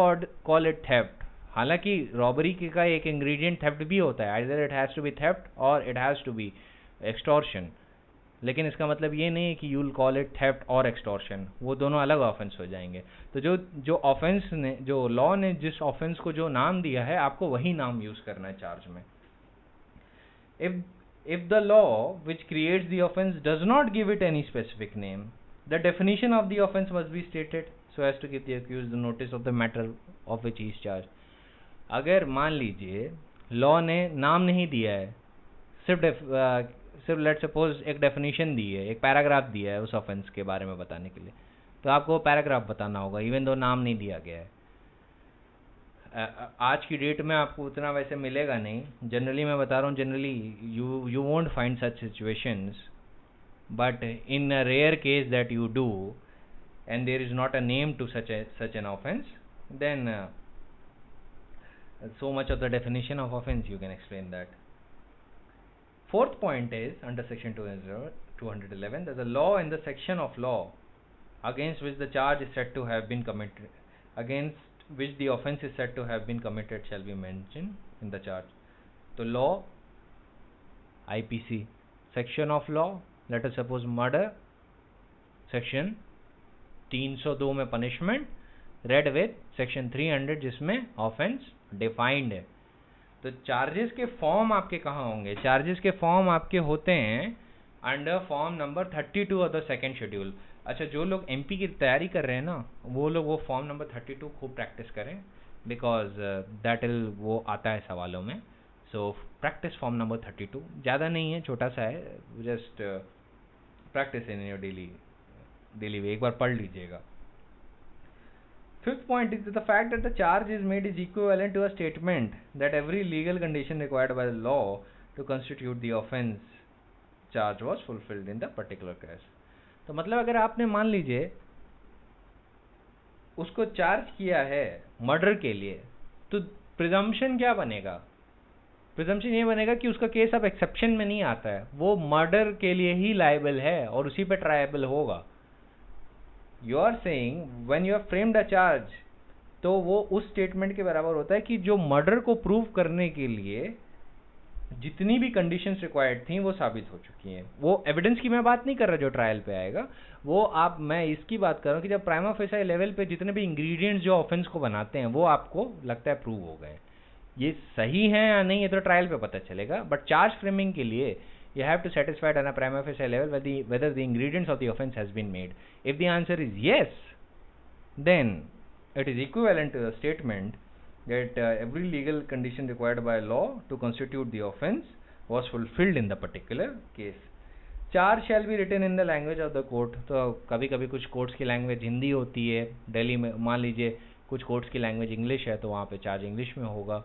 call it theft. हालांकि रॉबरी का एक इंग्रेडिएंट थेफ्ट भी होता है, either it has to be theft और it has to be extortion, लेकिन इसका मतलब ये नहीं है कि you will call it theft और एक्सटॉर्शन, वो दोनों अलग ऑफेंस हो जाएंगे. तो जो ऑफेंस ने, जो लॉ ने जिस ऑफेंस को जो नाम दिया है, आपको वही नाम यूज करना है चार्ज में. if the law which creates the offense does not give it any specific name, the definition of the offense must be stated so as to give the accused the notice of the matter of which he is charged. अगर मान लीजिए law ने नाम नहीं दिया है, सिर्फ let suppose एक डेफिनेशन दी है, एक पैराग्राफ दिया है उस ऑफेंस के बारे में बताने के लिए, तो आपको पैराग्राफ बताना होगा इवन दो नाम नहीं दिया गया है. आज की डेट में आपको उतना वैसे मिलेगा नहीं, जनरली मैं बता रहा हूँ, generally you won't find such situations, but in a rare case that you do and there is not a name to such an offense, then so much of the definition of offense you can explain that. Fourth point is under section 211 that the law in the section of law against which the charge is said to have been committed, against which the offense is said to have been committed, shall be mentioned in the charge. So law, IPC, section of law, let us suppose murder, section 302 में punishment, red with section 300 जिसमें offence defined है. तो charges के form आपके कहाँ होंगे? Charges के form आपके होते हैं under form number 32 of the second schedule. अच्छा, जो लोग एमपी की तैयारी कर रहे हैं ना, वो लोग वो फॉर्म नंबर 32 खूब प्रैक्टिस करें, बिकॉज दैट विल वो आता है सवालों में. सो प्रैक्टिस फॉर्म नंबर 32, ज़्यादा नहीं है, छोटा सा है, just practice in your daily way, एक बार पढ़ लीजिएगा. Fifth point is that the fact that the charge is made is equivalent to a statement that every legal condition required by the law to constitute the offense charge was fulfilled in the particular case. तो मतलब अगर आपने मान लीजिए उसको charge किया है murder के लिए, तो प्रिजम्पशन क्या बनेगा? प्रिजम्पशन ये बनेगा कि उसका केस अब एक्सेप्शन में नहीं आता है, वो मर्डर के लिए ही लायबल है और उसी पे ट्रायबल होगा. You are saying when you have framed a charge, तो वो उस स्टेटमेंट के बराबर होता है कि जो मर्डर को प्रूव करने के लिए जितनी भी कंडीशंस रिक्वायर्ड थी वो साबित हो चुकी हैं. वो एविडेंस की मैं बात नहीं कर रहा जो ट्रायल पे आएगा, वो मैं इसकी बात कर रहा हूँ कि जब प्राइमा फेसाई लेवल पे जितने भी इंग्रेडिएंट्स जो ऑफेंस को बनाते हैं वो आपको लगता है प्रूव हो गए. ये सही है या नहीं ये तो ट्रायल पे पता चलेगा, बट चार्ज फ्रेमिंग के लिए you have to satisfy it on a prima facie level whether the ingredients of the offense has been made. If the answer is yes, then it is equivalent to the statement that every legal condition required by law to constitute the offense was fulfilled in the particular case. Charge shall be written in the language of the court. तो कभी कभी कुछ courts की language Hindi होती है, दिल्ली में मान लीजिए कुछ कोर्ट्स की लैंग्वेज इंग्लिश है, तो वहाँ पे चार्ज इंग्लिश में होगा।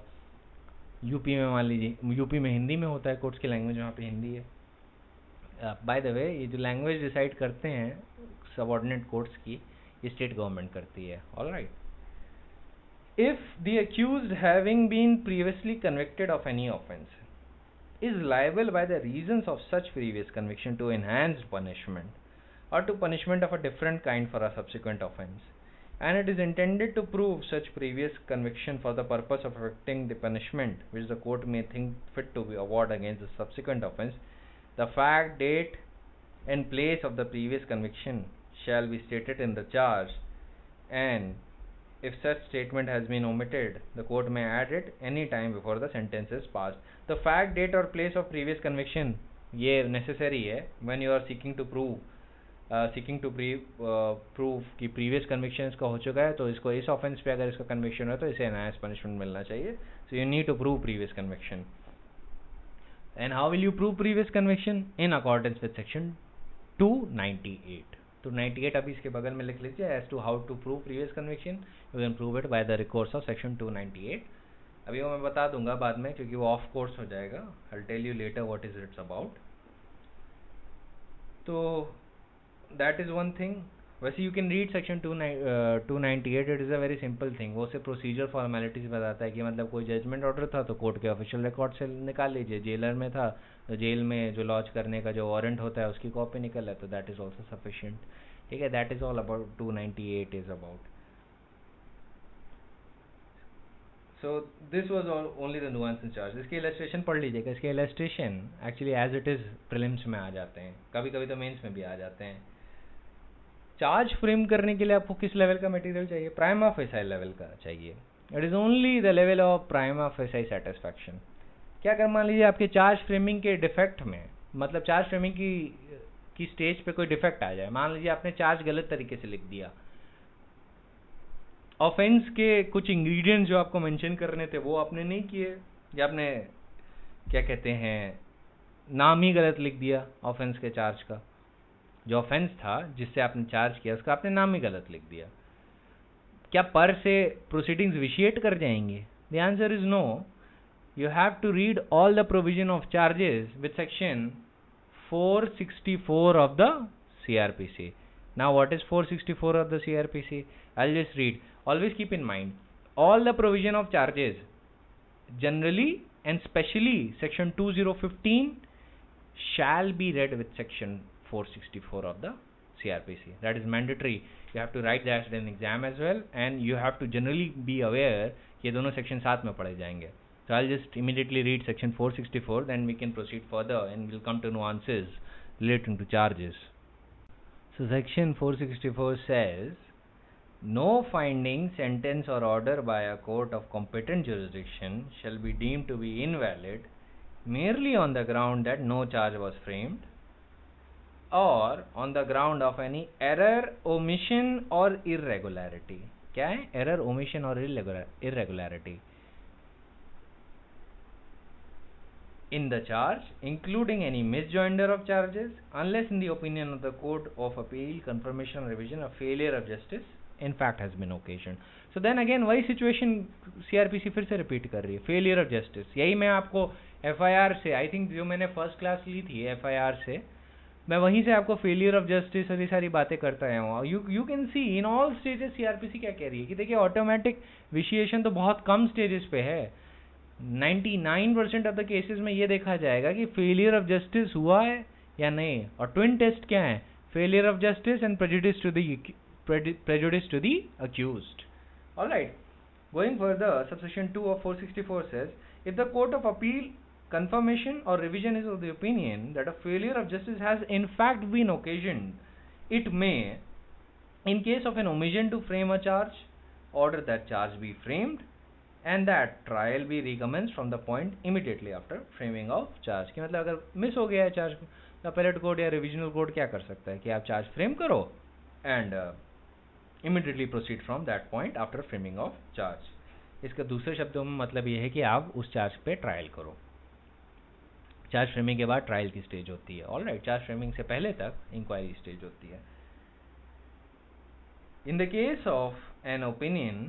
यूपी में मान लीजिए यूपी में हिंदी में होता है कोर्ट्स की लैंग्वेज, वहाँ पे हिंदी है। बाय द वे, ये जो लैंग्वेज डिसाइड करते हैं सबऑर्डिनेट कोर्ट्स की, ये स्टेट गवर्नमेंट करती है। Alright, if the accused having been previously convicted of any offense is liable by the reasons of such previous conviction to enhanced punishment or to punishment of a different kind for a subsequent offense, and it is intended to prove such previous conviction for the purpose of effecting the punishment which the court may think fit to be award against the subsequent offense, the fact, date and place of the previous conviction shall be stated in the charge, and if such statement has been omitted, the court may add it any time before the sentence is passed. The fact, date or place of previous conviction ये necessary है when you are seeking to prove कि previous conviction इसका हो चुका है, तो इसको इस offense पे अगर इसका conviction है तो इसे enhanced punishment मिलना चाहिए. So you need to prove previous conviction. And how will you prove previous conviction? In accordance with section 298. तो 98 अभी इसके बगल में लिख लीजिए. As to how to prove previous conviction, you can prove it by the recourse of section 298. अभी वो मैं बता दूंगा बाद में, क्योंकि वो ऑफ कोर्स हो जाएगा. I'll tell you later what is it about. तो that is one thing. वैसे you can read section 298. It is a very simple thing. वो से प्रोसीजर फॉर्मेलिटीज बताता है कि मतलब कोई जजमेंट ऑर्डर था तो कोर्ट के ऑफिशियल रिकॉर्ड से निकाल लीजिए. जेलर में था तो जेल में जो लॉन्च करने का जो वारंट होता है उसकी कॉपी निकल है, तो दैट इज ऑल्सो सफिशिएंट. ठीक है, that is all about 298 is about. So this was only the nuance in charge. इसके इलस्ट्रेशन पढ़ लीजिएगा. इसके illustration actually as it is prelims में आ जाते हैं, कभी कभी तो मेंस में भी आ जाते हैं. चार्ज फ्रेम करने के लिए आपको किस लेवल का मटेरियल चाहिए? प्राइमा फेसाई लेवल का चाहिए. It is only the level of prima facie satisfaction. क्या अगर मान लीजिए आपके चार्ज फ्रेमिंग के डिफेक्ट में, मतलब चार्ज फ्रेमिंग की स्टेज पे कोई डिफेक्ट आ जाए, मान लीजिए आपने चार्ज गलत तरीके से लिख दिया, ऑफेंस के कुछ इंग्रेडिएंट्स जो आपको मेंशन करने थे वो आपने नहीं किए, या आपने क्या कहते हैं नाम ही गलत लिख दिया ऑफेंस के चार्ज का, जो ऑफेंस था जिससे आपने चार्ज किया उसका आपने नाम ही गलत लिख दिया. क्या पर से प्रोसीडिंग्स विशिएट कर जाएंगे? The answer is no. You have to read all the provision of charges with section 464 of the CRPC. Now what is 464 of the CRPC? I'll just read. Always keep in mind, all the provision of charges, generally and specially section 2015 shall be read with section 464 of the CRPC. That is mandatory. You have to write that in exam as well, and you have to generally be aware कि ये दोनों section साथ में पढ़े जाएंगे. So I'll just immediately read section 464, then we can proceed further and we'll come to nuances relating to charges. So section 464 says, no finding, sentence or order by a court of competent jurisdiction shall be deemed to be invalid merely on the ground that no charge was framed, or on the ground of any error, omission or irregularity. क्या है? Error, omission or irregularity in the charge, including any misjoinder of charges, unless in the opinion of the Court of Appeal, confirmation or revision, a failure of justice in fact has been occasioned. So then again वही situation CRPC फिर से repeat कर रही है, failure of justice. यही मैं आपको FIR से, I think जो मैंने फर्स्ट क्लास ली थी FIR से, मैं वहीं से आपको फेलियर ऑफ जस्टिस और ये सारी बातें करता आया हूँ. You can see in all stages CRPC क्या कह रही है कि देखिए ऑटोमेटिक विशिएशन तो बहुत कम स्टेजेस पे है. 99% ऑफ द केसेस में ये देखा जाएगा कि फेलियर ऑफ जस्टिस हुआ है या नहीं, और ट्विन टेस्ट क्या है? Failure of justice and prejudice to the accused. Alright, going further, subsection 2 of 464 says, if the Court of Appeal confirmation or revision is of the opinion that a failure of justice has in fact been occasioned, it may, in case of an omission to frame a charge, order that charge be framed and that trial be recommenced from the point immediately after framing of charge. कि मतलब अगर miss हो गया है charge, तो appellate court या revisional court क्या कर सकता है कि आप चार्ज फ्रेम करो and immediately proceed from that point after framing of charge. इसका दूसरे शब्दों में मतलब ये है कि आप उस चार्ज पे ट्रायल करो, चार्ज फ्रेमिंग के बाद ट्रायल की स्टेज होती है. ऑलराइट, चार्ज फ्रेमिंग से पहले तक इंक्वायरी स्टेज होती है. In the case of an opinion,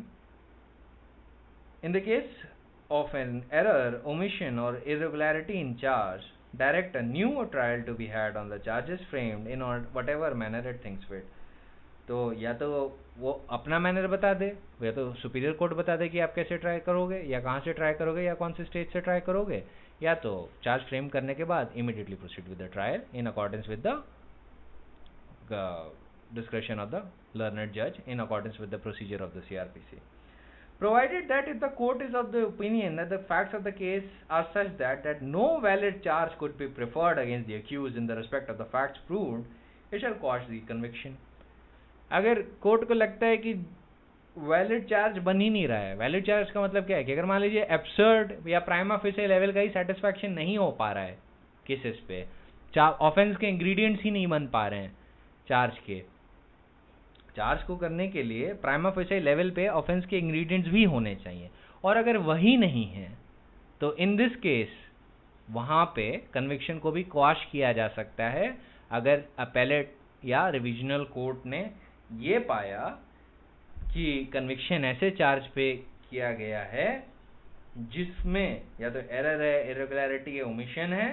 in the case of an error, omission or irregularity in charge, direct a new trial to be had on the charges framed in whatever manner it thinks fit. तो या तो वो अपना manner बता दे, या तो superior court बता दे कि आप कैसे ट्राई करोगे, या कहाँ से ट्राई करोगे, या कौन से स्टेज से ट्राई करोगे, या तो चार्ज फ्रेम करने के बाद immediately proceed with the trial in accordance with the discretion of the learned judge in accordance with the procedure of the CRPC. Provided that if the court is of the opinion that the facts of the case are such that no valid charge could be preferred against the accused in the respect of the facts proved, it shall quash the conviction. अगर court को लगता है कि valid charge बन ही नहीं रहा है, valid charge का मतलब क्या है कि अगर मान लीजिए एब्सर्ड या प्राइमा फेसिस लेवल का ही सेटिस्फैक्शन नहीं हो पा रहा है केसेस पे, ऑफेंस के इंग्रेडिएंट्स ही नहीं बन पा रहे हैं चार्ज के, चार्ज को करने के लिए प्राइमा फेसिस लेवल पे ऑफेंस के इंग्रेडिएंट्स भी होने चाहिए, और अगर वही नहीं है तो इन दिस केस वहाँ पे कन्विक्शन को भी क्वाश किया जा सकता है अगर अपेलेट या रिविजनल कोर्ट ने ये पाया कि कन्विक्शन ऐसे चार्ज पे किया गया है जिसमें या तो एरर है, इरेगुलरिटी है, ओमिशन है,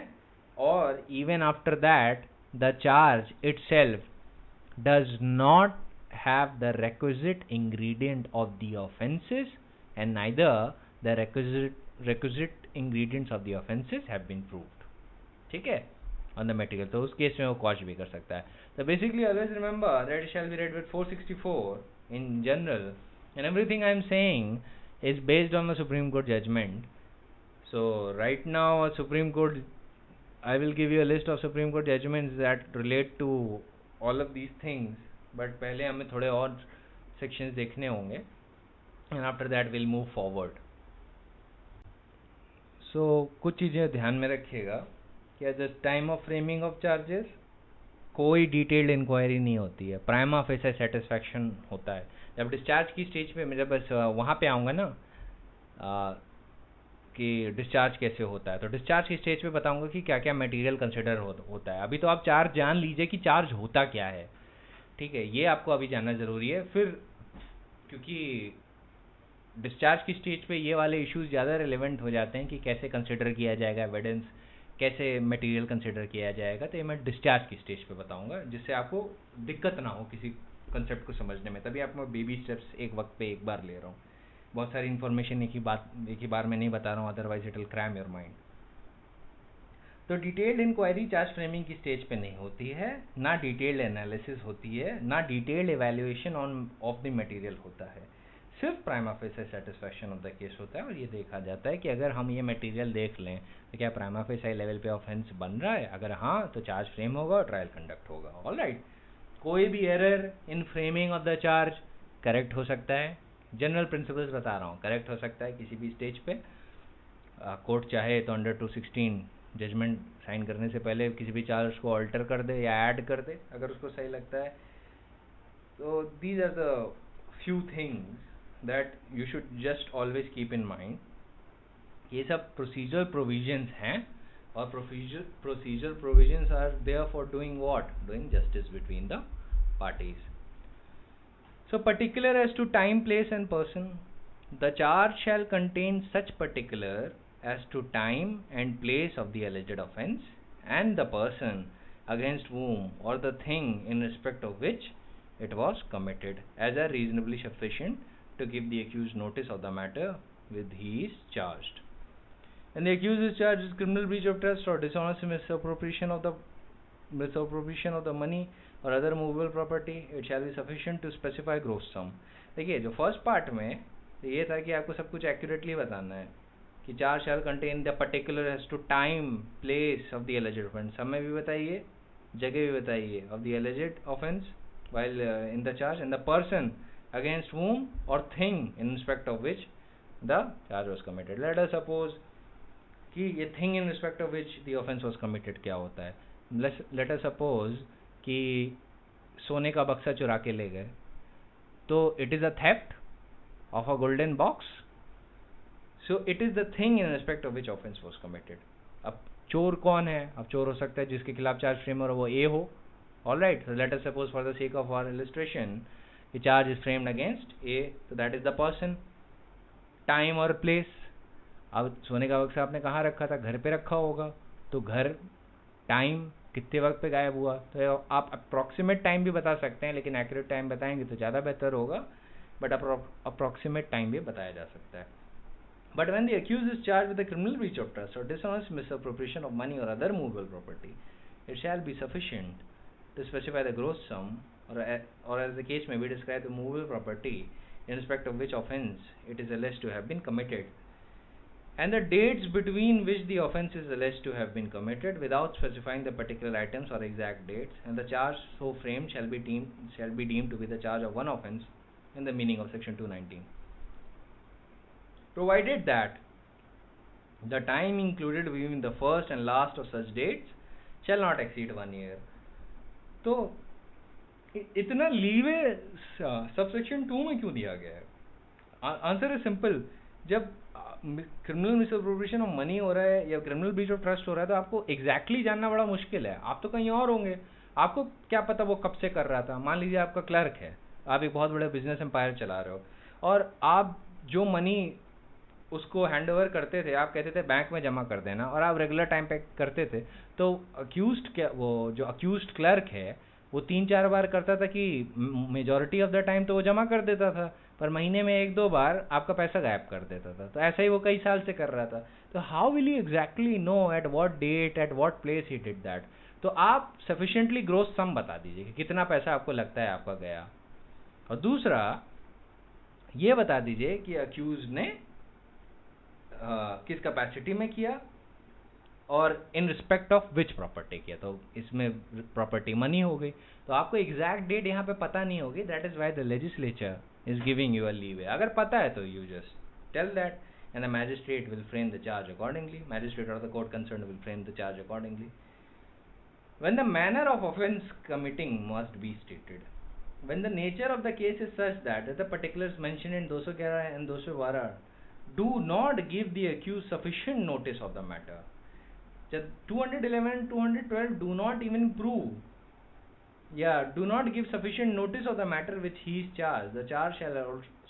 और even after that the charge itself does not have the requisite ingredient of the offenses and neither the requisite ingredients of the offenses have been proved. ठीक है, on the material. तो उस case में वो quash भी कर सकता है. So basically always remember that it shall be read with 464 in general, and everything I am saying is based on the Supreme Court judgment. So right now Supreme Court, I will give you a list of Supreme Court judgments that relate to all of these things, but पहले हमें थोड़े और sections देखने होंगे, and after that will move forward. So कुछ चीज़ें ध्यान में रखिएगा कि at the time of framing of charges कोई डिटेल्ड इंक्वायरी नहीं होती है, प्राइमा फेसिस सेटिस्फैक्शन होता है. जब डिस्चार्ज की स्टेज पे मैं जब वहाँ पे आऊँगा ना कि डिस्चार्ज कैसे होता है, तो डिस्चार्ज की स्टेज पे बताऊँगा कि क्या क्या मटेरियल कंसिडर होता है. अभी तो आप चार्ज जान लीजिए कि चार्ज होता क्या है, ठीक है, ये आपको अभी जानना ज़रूरी है. फिर क्योंकि डिस्चार्ज की स्टेज पे ये वाले इश्यूज ज़्यादा रिलेवेंट हो जाते हैं कि कैसे कंसिडर किया जाएगा एविडेंस, कैसे मटेरियल कंसिडर किया जाएगा, तो ये मैं डिस्चार्ज की स्टेज पे बताऊंगा जिससे आपको दिक्कत ना हो किसी कंसेप्ट को समझने में. तभी आप मैं बेबी स्टेप्स एक वक्त पे एक बार ले रहा हूँ, बहुत सारी इन्फॉर्मेशन एक ही बार में नहीं बता रहा हूँ, otherwise it will cram your mind. तो डिटेल्ड इंक्वायरी चार्ज फ्रेमिंग की स्टेज पे नहीं होती है, ना डिटेल्ड एनालिसिस होती है, ना detailed evaluation of the material होता है. सिर्फ prima faces satisfaction of the case होता है, और ये देखा जाता है कि अगर हम ये मटेरियल देख लें तो क्या प्राइमा फेसिस लेवल पे ऑफेंस बन रहा है, अगर हाँ तो चार्ज फ्रेम होगा और ट्रायल कंडक्ट होगा. ऑलराइट, कोई भी error in framing of the charge correct हो सकता है, जनरल प्रिंसिपल्स बता रहा हूँ, करेक्ट हो सकता है किसी भी स्टेज पे. कोर्ट चाहे तो अंडर 216 जजमेंट साइन करने से पहले किसी भी चार्ज को अल्टर कर दे या ऐड कर दे अगर उसको सही लगता है. तो these are the few things that you should just always keep in mind. ये सब प्रोसीजर प्रोविजंस हैं, और procedure provisions are there for doing what, doing justice between the parties. So particular as to time, place and person, the charge shall contain such particular as to time and place of the alleged offence and the person against whom or the thing in respect of which it was committed as are reasonably sufficient to give the accused notice of the matter with he is charged. And the accused is charged with criminal breach of trust or dishonest misappropriation of the money or other movable property, it shall be sufficient to specify gross sum. देखिए, जो first part में ये था कि आपको सब कुछ accurately बताना है कि charge shall contain the particular as to time, place of the alleged offence, समय भी बताइए, जगह भी बताइए of the alleged offence while in the charge, and the person against whom or thing in respect of which the charge was committed. Let us suppose कि ये thing in respect of which the offense was committed क्या होता है. Let us suppose कि सोने का बक्सा चुरा के ले गए, तो it is a theft of a golden box. So it is the thing in respect of which offense was committed. अब चोर कौन है? अब चोर हो सकता है जिसके खिलाफ चार्ज फ्रेम हो रहा है वो ए हो. Alright, so let us suppose for the sake of our illustration the charge is framed against A, so that is the person. Time और प्लेस, अब सोने का बक्सा आपने कहाँ रखा था? घर पे रखा होगा, तो घर, टाइम, कितने वक्त पे गायब हुआ. तो आप अप्रॉक्सीमेट टाइम भी बता सकते हैं, लेकिन एक्यूरेट टाइम बताएंगे तो ज़्यादा बेहतर होगा, बट अप्रॉक्सीमेट टाइम भी बताया जा सकता है. But when the accused is charged with a criminal breach of trust or dishonest misappropriation of money or other movable property, it shall be sufficient to specify the gross sum or as the case may be, describe the movable property in respect of which offence it is alleged to have been committed, and the dates between which the offence is alleged to have been committed, without specifying the particular items or exact dates, and the charge so framed shall be deemed to be the charge of one offence in the meaning of section 219, provided that the time included between the first and last of such dates shall not exceed 1 year. तो इतना leeway subsection 2 में क्यों दिया गया है? Answer is simple. जब criminal misappropriation of money हो रहा है या क्रिमिनल ब्रीच ऑफ ट्रस्ट हो रहा है तो आपको एग्जैक्टली जानना बड़ा मुश्किल है. आप तो कहीं और होंगे, आपको क्या पता वो कब से कर रहा था. मान लीजिए आपका क्लर्क है, आप एक बहुत बड़ा बिजनेस एम्पायर चला रहे हो, और आप जो मनी उसको हैंड ओवर करते थे, आप कहते थे बैंक में जमा कर देना, और आप रेगुलर टाइम पे करते थे, तो अक्यूज्ड क्या, वो जो अक्यूज्ड क्लर्क है वो 3-4 बार करता था कि मेजॉरिटी ऑफ द टाइम तो वो जमा कर देता था, पर महीने में 1-2 बार आपका पैसा गायब कर देता था. तो ऐसा ही वो कई साल से कर रहा था. तो how will you exactly know at what date, at what place he did that? तो आप सफिशिएंटली ग्रोस सम बता दीजिए कि कितना पैसा आपको लगता है आपका गया. और दूसरा ये बता दीजिए कि अक्यूज ने किस कैपेसिटी में किया और इन रिस्पेक्ट ऑफ विच प्रॉपर्टी किया. तो इसमें प्रॉपर्टी मनी हो गई, तो आपको एग्जैक्ट डेट यहाँ पे पता नहीं होगी. That is why the legislature is giving you a leeway. अगर पता है तो you just tell that and the magistrate will frame the charge accordingly. Magistrate और the court concerned will frame the charge accordingly. When the manner of offence committing must be stated. When the nature of the case is such that the particulars mentioned in 211 and 212 do not give the accused sufficient notice of the matter. 211 and 212 do not even prove, do not give sufficient notice of the matter which he is charged. The charge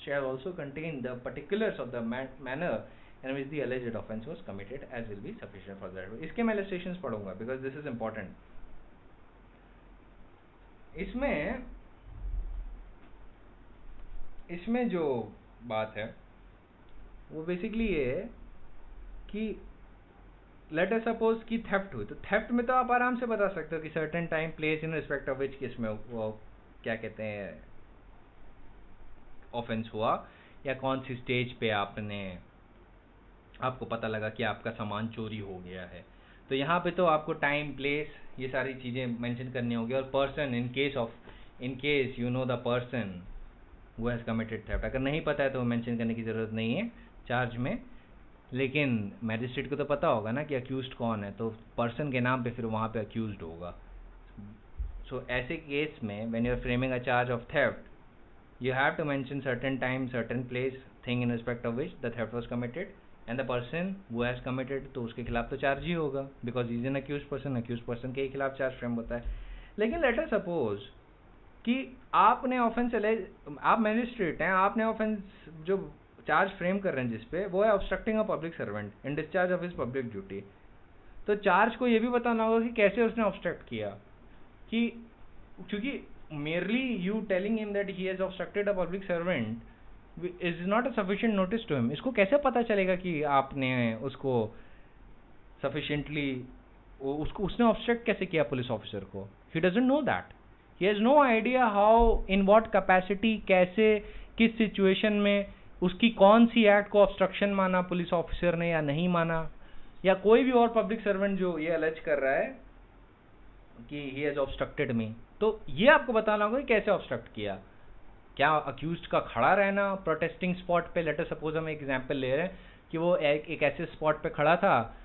shall also contain the particulars of the manner in which the alleged offence was committed, as will be sufficient for that. इसके मैं illustrations पढ़ूंगा because this is important. इसमें जो बात है वो basically ये है कि लेट अस सपोज कि थेफ्ट हुई, तो थेफ्ट में तो आप आराम से बता सकते हो कि certain time place in respect of which case में वो क्या कहते हैं ऑफेंस हुआ, या कौन सी स्टेज पे आपको पता लगा कि आपका सामान चोरी हो गया है. तो यहाँ पे तो आपको टाइम, प्लेस, ये सारी चीज़ें मेंशन करनी होगी. और person, in case you know the person who has committed theft, अगर नहीं पता है तो मेंशन करने की ज़रूरत नहीं है चार्ज में. लेकिन मैजिस्ट्रेट को तो पता होगा ना कि अक्यूज्ड कौन है, तो पर्सन के नाम पे फिर वहाँ पे अक्यूज्ड होगा. सो ऐसे केस में when you are framing a charge of theft you have to mention certain time, certain place, thing in respect of which the theft was committed and the person who has committed. तो उसके खिलाफ तो charge ही होगा because is an accused person के ही खिलाफ charge frame होता है. लेकिन लेट अस सपोज कि आपने ऑफेंस, आप मैजिस्ट्रेट हैं, आपने ऑफेंस जो चार्ज फ्रेम कर रहे हैं जिस पे, वो है obstructing a public servant in discharge of his public duty. तो चार्ज को ये भी बताना होगा कि कैसे उसने ऑब्स्ट्रक्ट किया, कि क्योंकि merely you telling him that he has obstructed a public servant is not a sufficient notice to him. इसको कैसे पता चलेगा कि आपने उसको sufficiently उसने obstruct कैसे किया पुलिस ऑफिसर को? He doesn't know that. He has no idea how, in what capacity, कैसे, किस सिचुएशन में, उसकी कौन सी एक्ट को ऑब्स्ट्रक्शन माना पुलिस ऑफिसर ने या नहीं माना, या कोई भी और पब्लिक सर्वेंट जो ये अलेज कर रहा है कि he has obstructed me. तो ये आपको बताना होगा कि कैसे ऑब्स्ट्रक्ट किया. क्या अक्यूज्ड का खड़ा रहना प्रोटेस्टिंग स्पॉट पे, लेट अस सपोज हम एग्जांपल ले रहे हैं कि वो एक ऐसे स्पॉट पे खड़ा था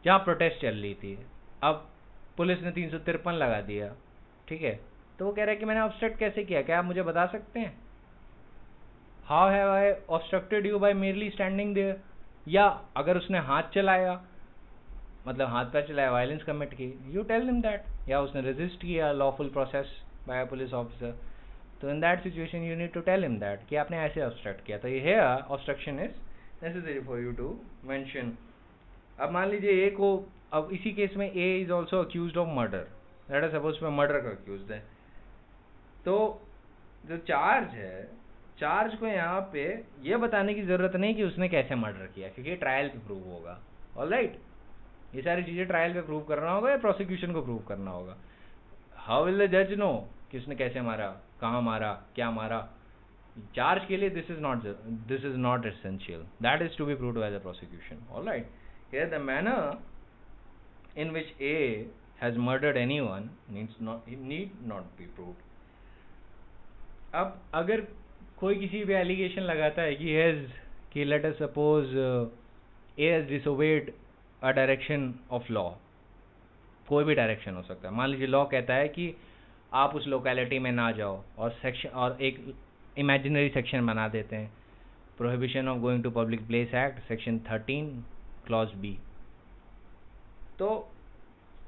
जहाँ प्रोटेस्ट चल रही थी, अब पुलिस ने 353 लगा दिया, ठीक है, तो वो कह रहा है कि मैंने ऑब्स्ट्रक्ट कैसे किया, क्या आप मुझे बता सकते हैं? How have I obstructed you by merely standing there? या अगर उसने हाथ चलाया, मतलब हाथ पैर चलाया, वायलेंस कमिट की, यू टेल हिम दैट, या उसने रेजिस्ट किया lawful process by a police officer, तो in that situation you need to tell him that कि आपने ऐसे ऑब्स्ट्रक्ट किया, तो ये obstruction is necessary for you to mention. अब मान लीजिए ए को, अब इसी केस में A is also accused of murder, let us suppose में मर्डर का अक्यूज्ड है, तो जो चार्ज है, चार्ज को यहाँ पे ये बताने की जरूरत नहीं कि उसने कैसे मर्डर किया, क्योंकि ट्रायल पे प्रूव होगा. ऑलराइट, ये सारी चीजें ट्रायल पे प्रूव करना होगा या प्रोसिक्यूशन को प्रूव करना होगा. हाउ विल द जज नो कि उसने कैसे मारा, कहाँ मारा, क्या मारा. चार्ज के लिए this is not essential, that is to be proved by the prosecution. Alright, here the manner in which A has murdered anyone need not be proved. अब अगर कोई किसी पे एलिगेशन लगाता है कि let us suppose A has disobeyed a direction of law, कोई भी डायरेक्शन हो सकता है. मान लीजिए लॉ कहता है कि आप उस लोकेलिटी में ना जाओ, और एक इमेजिनरी सेक्शन बना देते हैं, prohibition of going to public place act section 13 clause B. तो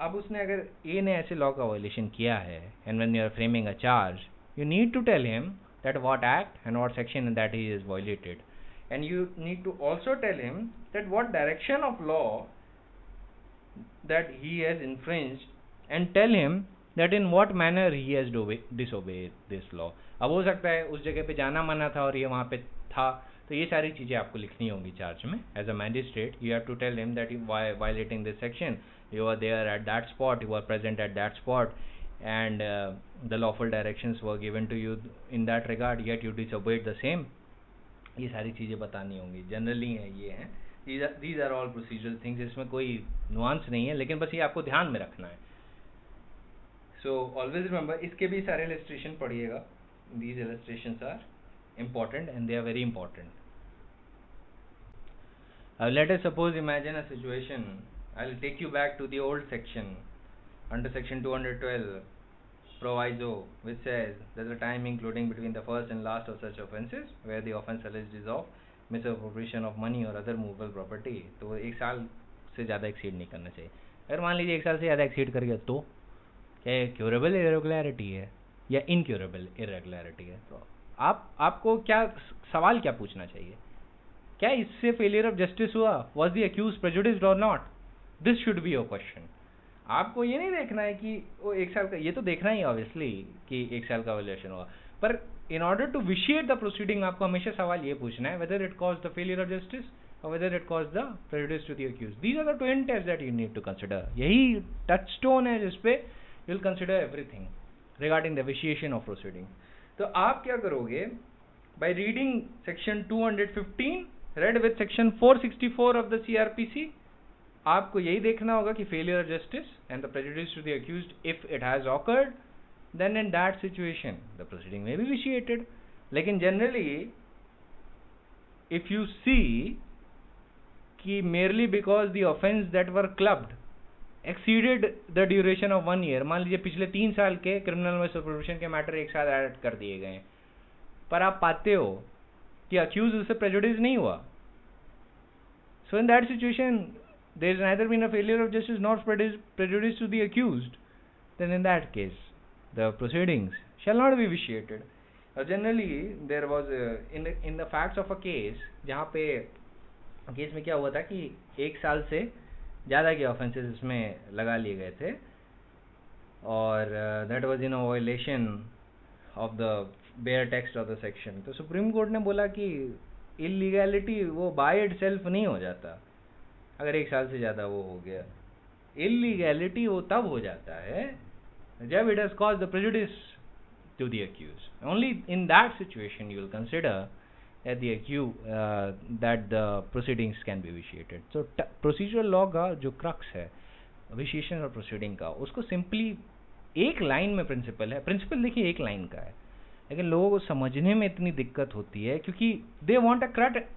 अब उसने, अगर ए ने ऐसे लॉ का वायलेशन किया है, and when you are framing a charge, you need to tell him that what act and what section in that he is violated, and you need to also tell him that what direction of law that he has infringed, and tell him that in what manner he has disobeyed this law. अब हो सकता है उस जगह पे जाना मना था और ये वहाँ पे था, तो ये सारी चीज़ें आपको लिखनी होंगी चार्ज में. As a magistrate you have to tell him that violating this section, you are there at that spot, you are present at that spot, and the lawful directions were given to you in that regard, yet you disobeyed the same. ये सारी चीज़ें बतानी होंगी. Generally है ये हैं, these are all procedural things, इसमें कोई नुआंस नहीं है, लेकिन बस ये आपको ध्यान में रखना है. So always remember, इसके भी सारे illustration पढ़िएगा. These illustrations are important and they are very important. Let us suppose, imagine a situation. I'll take you back to the old section under section 212 proviso, which says there's a time including between the first and last of such offences where the offence alleged is of misappropriation of money or other movable property. तो एक साल से ज़्यादा exceed नहीं करना चाहिए. अगर मान लीजिए एक साल से ज़्यादा एक्सीड कर गया, तो क्या क्योरेबल इरेगुलरिटी है या इनक्योरेबल इरेगुलरिटी है? तो आपको क्या सवाल क्या पूछना चाहिए? क्या इससे फेलियर ऑफ जस्टिस हुआ? वॉज द अक्यूज प्रेजुडिस्ड और not? This should be your question. आपको ये नहीं देखना है कि वो एक साल का, ये तो देखना ही ऑब्वियसली कि एक साल का वायलेशन हुआ, पर in order to vitiate the proceeding आपको हमेशा सवाल ये पूछना है whether it cause the failure of justice और whether it cause the prejudice to the accuse. These are the twin test that you need to consider. यही touchstone है जिसपे you will consider everything regarding the vitiation of proceeding. तो आप क्या करोगे? By reading section 215 read with section 464 of the CRPC, आपको यही देखना होगा कि failure of justice and the prejudice to the accused if it has occurred, then in that situation the proceeding may be vitiated. लेकिन generally if you see कि merely because the offense that were clubbed exceeded the duration of 1 year, मान लीजिए पिछले 3 साल के criminal misappropriation के matter एक साथ ऐड कर दिए गए, पर आप पाते हो कि अक्यूज उससे प्रेजुडिस नहीं हुआ. So in that situation there is neither been a failure of justice nor prejudice to the accused, then in that case the proceedings shall not be vitiated. Generally there was in the facts of a case, जहाँ पे case में क्या हुआ था कि 1 साल से ज़्यादा के ऑफेंसेस इसमें लगा लिए गए थे और that was in a violation of the bare text of the section. तो सुप्रीम कोर्ट ने बोला कि इलीगैलिटी वो बाय इटसेल्फ नहीं हो जाता अगर 1 साल से ज़्यादा वो हो गया. इलीगैलिटी वो तब हो जाता है जब it has caused the prejudice to the accuse. Only in that situation you will consider that the proceedings can be vitiated. So procedural law का जो क्रक्स है विशिएशन और प्रोसीडिंग का, उसको सिंपली एक लाइन में प्रिंसिपल है. प्रिंसिपल देखिए एक लाइन का है, लेकिन लोगों को समझने में इतनी दिक्कत होती है क्योंकि they want a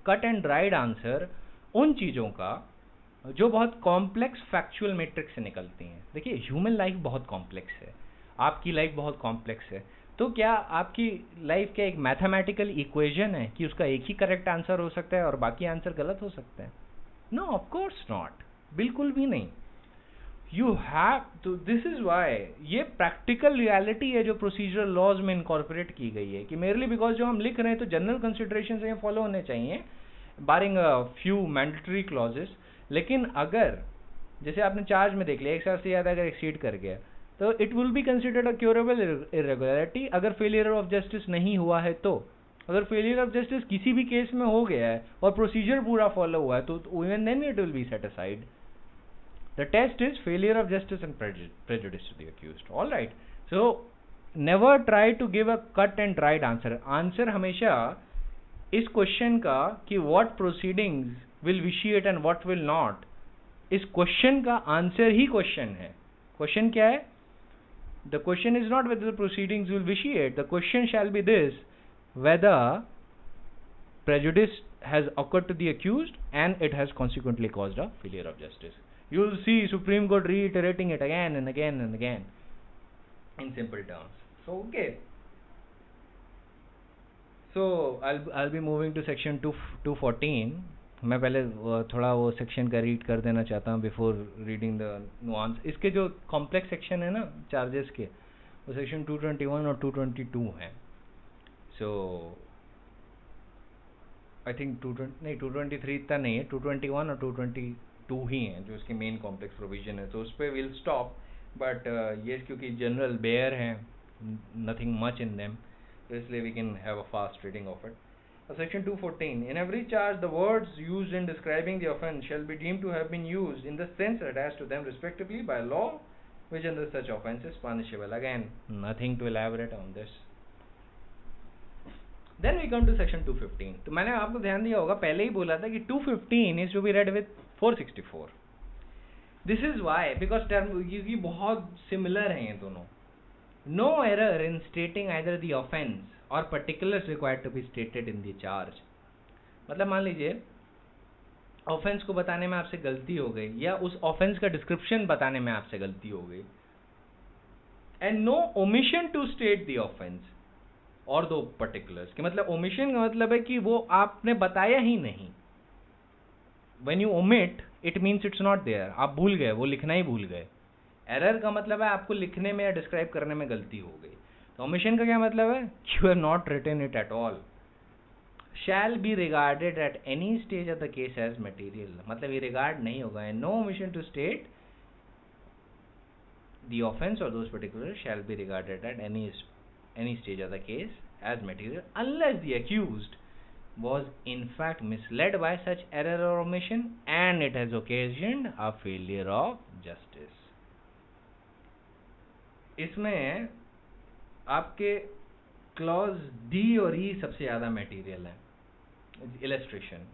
cut and dried answer उन चीज़ों का जो बहुत कॉम्प्लेक्स फैक्चुअल मैट्रिक्स से निकलती हैं. देखिए ह्यूमन लाइफ बहुत कॉम्प्लेक्स है, आपकी लाइफ बहुत कॉम्प्लेक्स है, तो क्या आपकी लाइफ क्या एक मैथमेटिकल इक्वेशन है कि उसका एक ही करेक्ट आंसर हो सकता है और बाकी आंसर गलत हो सकते हैं? नो, ऑफ कोर्स नॉट, बिल्कुल भी नहीं. यू हैव तो दिस इज वाई ये प्रैक्टिकल रियलिटी है जो प्रोसीजरल लॉज में इनकॉर्पोरेट की गई है कि मेरली बिकॉज जो हम लिख रहे हैं तो जनरल कंसिडरेशन से फॉलो होने चाहिए बारिंग फ्यू मैंडेटरी क्लॉजेस. लेकिन अगर जैसे आपने चार्ज में देख लिया एक साल से ज़्यादा अगर एक्सीड कर गया तो it will be considered a curable irregularity. अगर फेलियर ऑफ जस्टिस नहीं हुआ है तो अगर फेलियर ऑफ जस्टिस किसी भी केस में हो गया है और प्रोसीजर पूरा फॉलो हुआ है तो even then it will be set aside. The test is failure of justice and prejudice to the accused. All right. So never try to give a cut and dried answer. Answer हमेशा इस question का कि what proceedings will vitiate and what will not, इस question का answer ही question है. Question क्या है? The question is not whether the proceedings will vitiate. The question shall be this: whether prejudice has occurred to the accused and it has consequently caused a failure of justice. You will see Supreme Court reiterating it again and again and again in simple terms. So okay. So I'll be moving to section 214. मैं पहले थोड़ा वो section का read कर देना चाहता हूँ before reading the nuance. इसके जो कॉम्प्लेक्स सेक्शन है ना चार्जेस के वो सेक्शन 221 और 222 हैं. सो आई थिंक 223 इतना नहीं है, 221 और 222 ही हैं जो इसके मेन कॉम्प्लेक्स प्रोविजन है. तो उस पर विल स्टॉप. बट ये क्योंकि जनरल बेयर हैं, नथिंग मच इन देम, तो इसलिए we can have a fast reading of it. Section 214. In every charge, the words used in describing the offence shall be deemed to have been used in the sense attached to them respectively by law, which under such offence is punishable. Again, nothing to elaborate on this. Then we come to section 215. तो मैंने आपको ध्यान दिया होगा, पहले ही बोला था कि 215 is to be read with 464. This is why, because term ये बहुत similar हैं ये दोनों. No error in stating either the offence or particulars required to be stated in the charge. मतलब मान लीजिए ऑफेंस को बताने में आपसे गलती हो गई या उस ऑफेंस का डिस्क्रिप्शन बताने में आपसे गलती हो गई, and no omission to state the offence और दो पर्टिकुलर्स के. मतलब ओमिशन का मतलब है कि वो आपने बताया ही नहीं. When you omit it means it's not there, आप भूल गए, वो लिखना ही भूल गए. एरर का मतलब है आपको लिखने में या डिस्क्राइब करने में गलती हो गई. तो ओमिशन का क्या मतलब है? You have not written it at all. Shall be regarded at any stage of the case as material, मतलब ये रिगार्ड नहीं होगा. No omission to state the offence और those particular shall be regarded at any stage of the case as material unless the accused was in fact misled by such error or omission and it has occasioned a failure of justice. इसमें आपके clause D और ई सबसे ज़्यादा material है. Illustration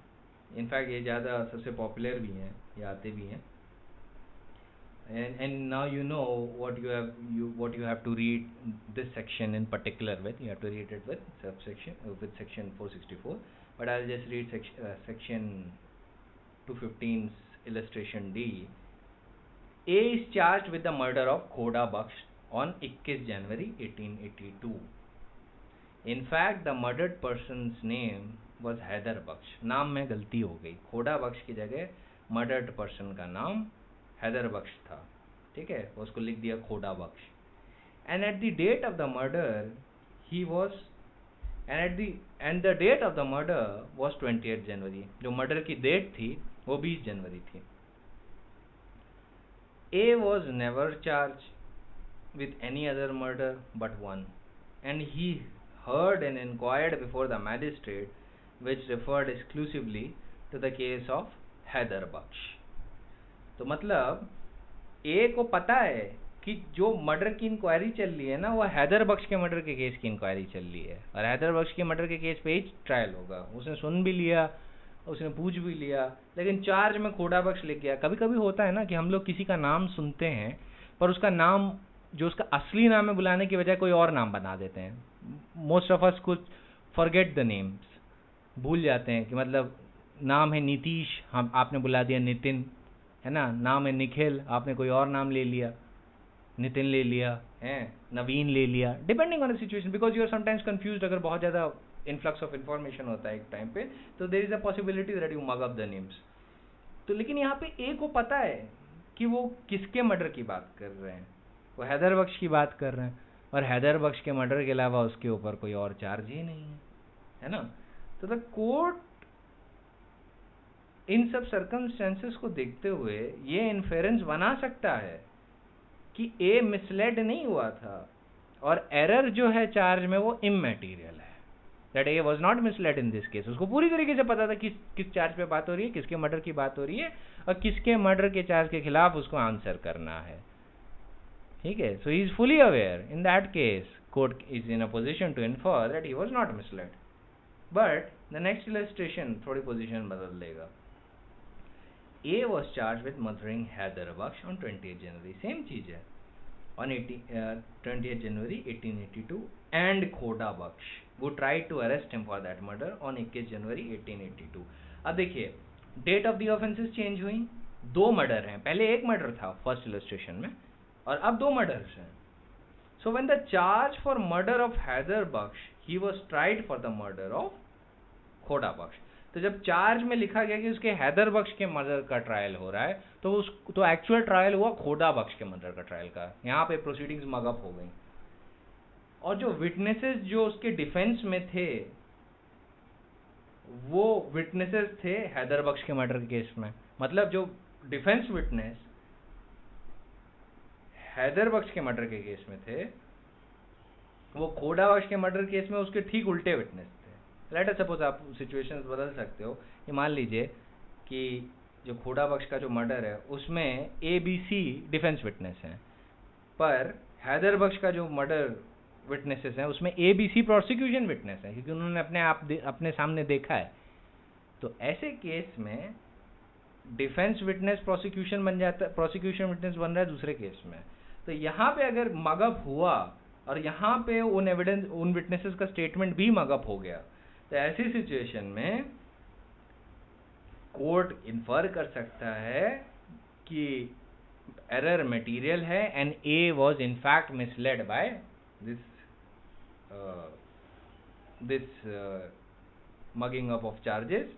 in fact ये ज़्यादा सबसे popular भी हैं, ये आते भी हैं. and now you know what you have to read this section in particular with. You have to read it with subsection with section 464, but I'll just read section 215's illustration D. A is charged with the murder of Khoda Baksh on 21 January 1882. In fact, the murdered person's name was Haider Baksh. नाम में गलती हो गई, खोड़ा बख्श की जगह murdered person का नाम हैदर बख्श था. ठीक है, उसको लिख दिया Khoda Bakhsh. And at the date of the murder he was and the date of the murder was 28 January. जो मर्डर की डेट थी वो 20 जनवरी थी. A was never charge with any other murder but one and he heard and inquired before the magistrate which referred exclusively to the case of Haider Baksh. तो मतलब ए को पता है कि जो मर्डर की इंक्वायरी चल रही है ना वो हैदर बख्श के मर्डर के केस की इंक्वायरी चल रही है और हैदर बख्श के मर्डर के केस पे ही ट्रायल होगा. उसने सुन भी लिया, उसने पूछ भी लिया, लेकिन चार्ज में खोड़ा बख्श लिख गया. कभी कभी होता है ना कि हम लोग किसी का नाम सुनते हैं पर उसका नाम जो उसका असली नाम है बुलाने की बजाय कोई और नाम बना देते हैं. Most of us could forget the names, भूल जाते हैं कि मतलब नाम है नीतीश, हम आपने बुला दिया नितिन, है ना. नाम है निखिल, आपने कोई और नाम ले लिया, नितिन ले लिया है, नवीन ले लिया, depending on the situation, because you are sometimes confused. अगर बहुत ज़्यादा इन्फ्लक्स ऑफ इन्फॉर्मेशन होता है एक टाइम पे तो there is a possibility that you mug up the names. तो लेकिन यहाँ पे ए को पता है कि वो किसके मर्डर की बात कर रहे हैं, वो हैदर बख्श की बात कर रहे हैं, और हैदर बख्श के मर्डर के अलावा उसके ऊपर कोई और चार्ज ही नहीं है ना। तो द कोर्ट इन सब सर्कमस्टेंसेस को देखते हुए ये इन्फेरेंस बना सकता है कि ए मिसलेड नहीं हुआ था, और एरर जो है चार्ज में वो इमैटेरियल है, that A was not misled in this case. उसको पूरी तरीके से पता था किस चार्ज पे बात हो रही है, किसके मर्डर की बात हो रही है, और किसके मर्डर के चार्ज के खिलाफ उसको आंसर करना है, ठीक है। So he is fully aware, in that case court is in a position to infer that he was not misled. But the next illustration थोड़ी पोजिशन बदल देगा। A was charged with murdering Haider Baksh on 20th January, same चीज है, on 20th January 1882, and Khoda Baksh who tried to arrest him for that murder on 21 January 1882। अब देखिए date of the offences change हुई, दो murder हैं, पहले एक murder था फर्स्ट इलस्ट्रेशन में, और अब दो मर्डर्स हैं। So when the charge for murder of Haider Bakhsh, he was tried for the murder of Khoda Bakhsh. तो जब चार्ज में लिखा गया कि उसके हैदर बख्श के मर्डर का ट्रायल हो रहा है, तो एक्चुअल ट्रायल हुआ खोड़ा बख्श के मर्डर का ट्रायल का। यहाँ पे प्रोसीडिंग्स मगअप हो गई, और जो विटनेसेस जो उसके डिफेंस में थे वो विटनेसेस थे हैदर बख्श के मर्डर के केस में। मतलब जो डिफेंस विटनेस हैदर बख्श के मर्डर के केस में थे, वो खोड़ा बख्श के मर्डर केस में उसके ठीक उल्टे विटनेस थे। लेट अस सपोज, आप सिचुएशंस बदल सकते हो कि मान लीजिए कि जो खोड़ा बख्श का जो मर्डर है उसमें ABC डिफेंस विटनेस हैं, पर हैदर बख्श का जो मर्डर विटनेसेस हैं उसमें ABC प्रोसिक्यूशन विटनेस है, क्योंकि उन्होंने अपने सामने देखा है। तो ऐसे केस में डिफेंस विटनेस प्रोसिक्यूशन बन जाता है, प्रोसिक्यूशन विटनेस बन रहा है दूसरे केस में। तो यहाँ पे अगर मगअप हुआ और यहाँ पे उन विटनेसेस का स्टेटमेंट भी मगअप हो गया, तो ऐसी सिचुएशन में कोर्ट इन्फर कर सकता है कि एरर मटेरियल है and A was in fact misled by this mugging up of charges,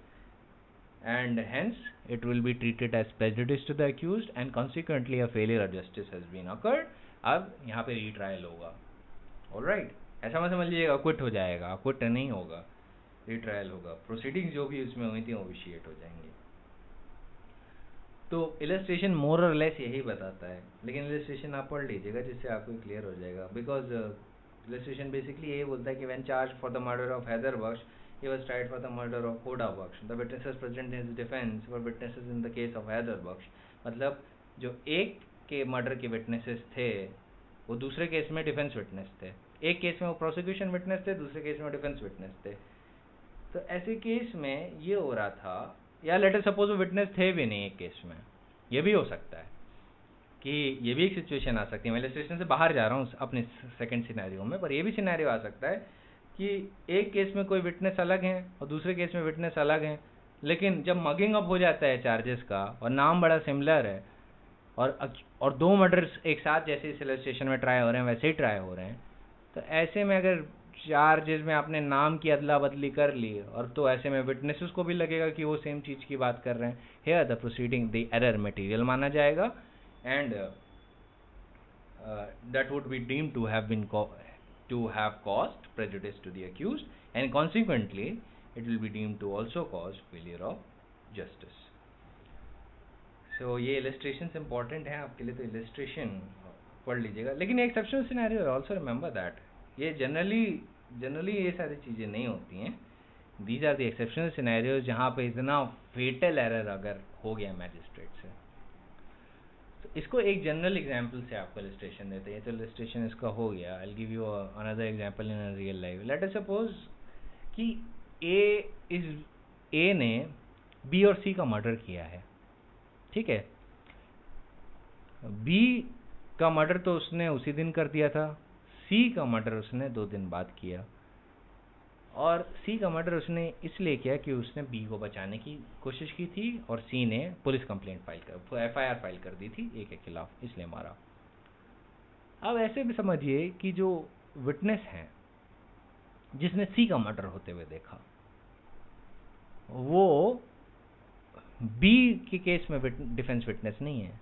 and hence it will be treated as prejudice to the accused and consequently a failure of justice has been occurred। अब यहाँ पे retrial होगा, alright, ऐसा मत समझ लीजिएगा quit हो जाएगा, क्विट नहीं होगा, रीट्रायल होगा, प्रोसीडिंग्स जो भी उसमें हुई थी वो विशिएट हो जाएंगे। तो इलस्ट्रेशन मोर और लेस यही बताता है, लेकिन इलस्ट्रेशन आप पढ़ लीजिएगा जिससे आपको क्लियर हो जाएगा। बिकॉज इलस्ट्रेशन बेसिकली यही बोलता है कि when charge for the murder of Haider Bakhsh, he was tried for the murder of Khoda Bakhsh, the witnesses present in his defense were witnesses in the case of Haider Bakhsh. मतलब जो एक के मर्डर के विटनेसेस थे वो दूसरे केस में डिफेंस विटनेस थे, एक केस में वो प्रोसिक्यूशन विटनेस थे, दूसरे केस में डिफेंस विटनेस थे। तो ऐसे केस में ये हो रहा था, या लेट अस सपोज वो विटनेस थे भी नहीं एक केस में, ये भी हो सकता है कि ये भी एक सिचुएशन आ सकती है। मैं इलस्ट्रेशन से बाहर जा रहा हूँ अपने सेकंड सिनेरियो में, पर ये भी सिनेरियो आ सकता है कि एक केस में कोई विटनेस अलग हैं और दूसरे केस में विटनेस अलग हैं, लेकिन जब मगिंग अप हो जाता है चार्जेस का और नाम बड़ा सिमिलर है और दो मर्डर्स एक साथ जैसे इस इलस्ट्रेशन में ट्राई हो रहे हैं वैसे ही ट्राई हो रहे हैं, तो ऐसे में अगर चार्जेस में आपने नाम की अदला बदली कर ली, और तो ऐसे में विटनेसेस को भी लगेगा कि वो सेम चीज़ की बात कर रहे हैं, here the proceeding the error material माना जाएगा, and that would be deemed to have caused prejudice to the accused, and consequently it will be deemed to also cause failure of justice। So ये illustrations important है आपके लिए, तो illustration पढ़ लीजिएगा। लेकिन ये exceptional scenario है, also remember that ये generally ये सारी चीज़ें नहीं होती हैं। These are the exceptional scenarios जहाँ पे इतना fatal error अगर हो गया मैजिस्ट्रेट से। इसको एक जनरल एग्जांपल से आपको इलस्ट्रेशन देते हैं। तो इलस्ट्रेशन इसका हो गया, I will give you another example in a real life. Late us suppose कि ए ने बी और सी का मर्डर किया है, ठीक है। बी का मर्डर तो उसने उसी दिन कर दिया था, सी का मर्डर उसने 2 दिन बाद किया, और सी का मर्डर उसने इसलिए किया कि उसने बी को बचाने की कोशिश की थी और सी ने पुलिस कंप्लेंट FIR फाइल कर दी थी ए के खिलाफ, इसलिए मारा। अब ऐसे भी समझिए कि जो विटनेस है जिसने सी का मर्डर होते हुए देखा, वो बी के केस में डिफेंस विटनेस नहीं है,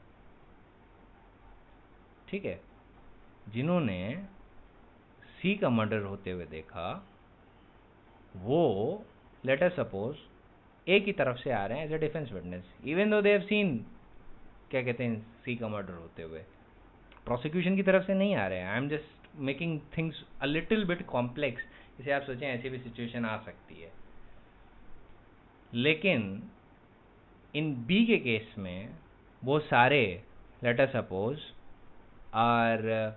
ठीक है, जिन्होंने सी का मर्डर होते हुए देखा वो लेट अस सपोज ए की तरफ से आ रहे हैं as a defence witness, even though they have seen क्या कहते हैं सी का मर्डर होते हुए, प्रोसिक्यूशन की तरफ से नहीं आ रहे हैं। I am just making things a little bit complex, इसे आप सोचें ऐसी भी सिचुएशन आ सकती है। लेकिन इन बी के केस में वो सारे let us suppose are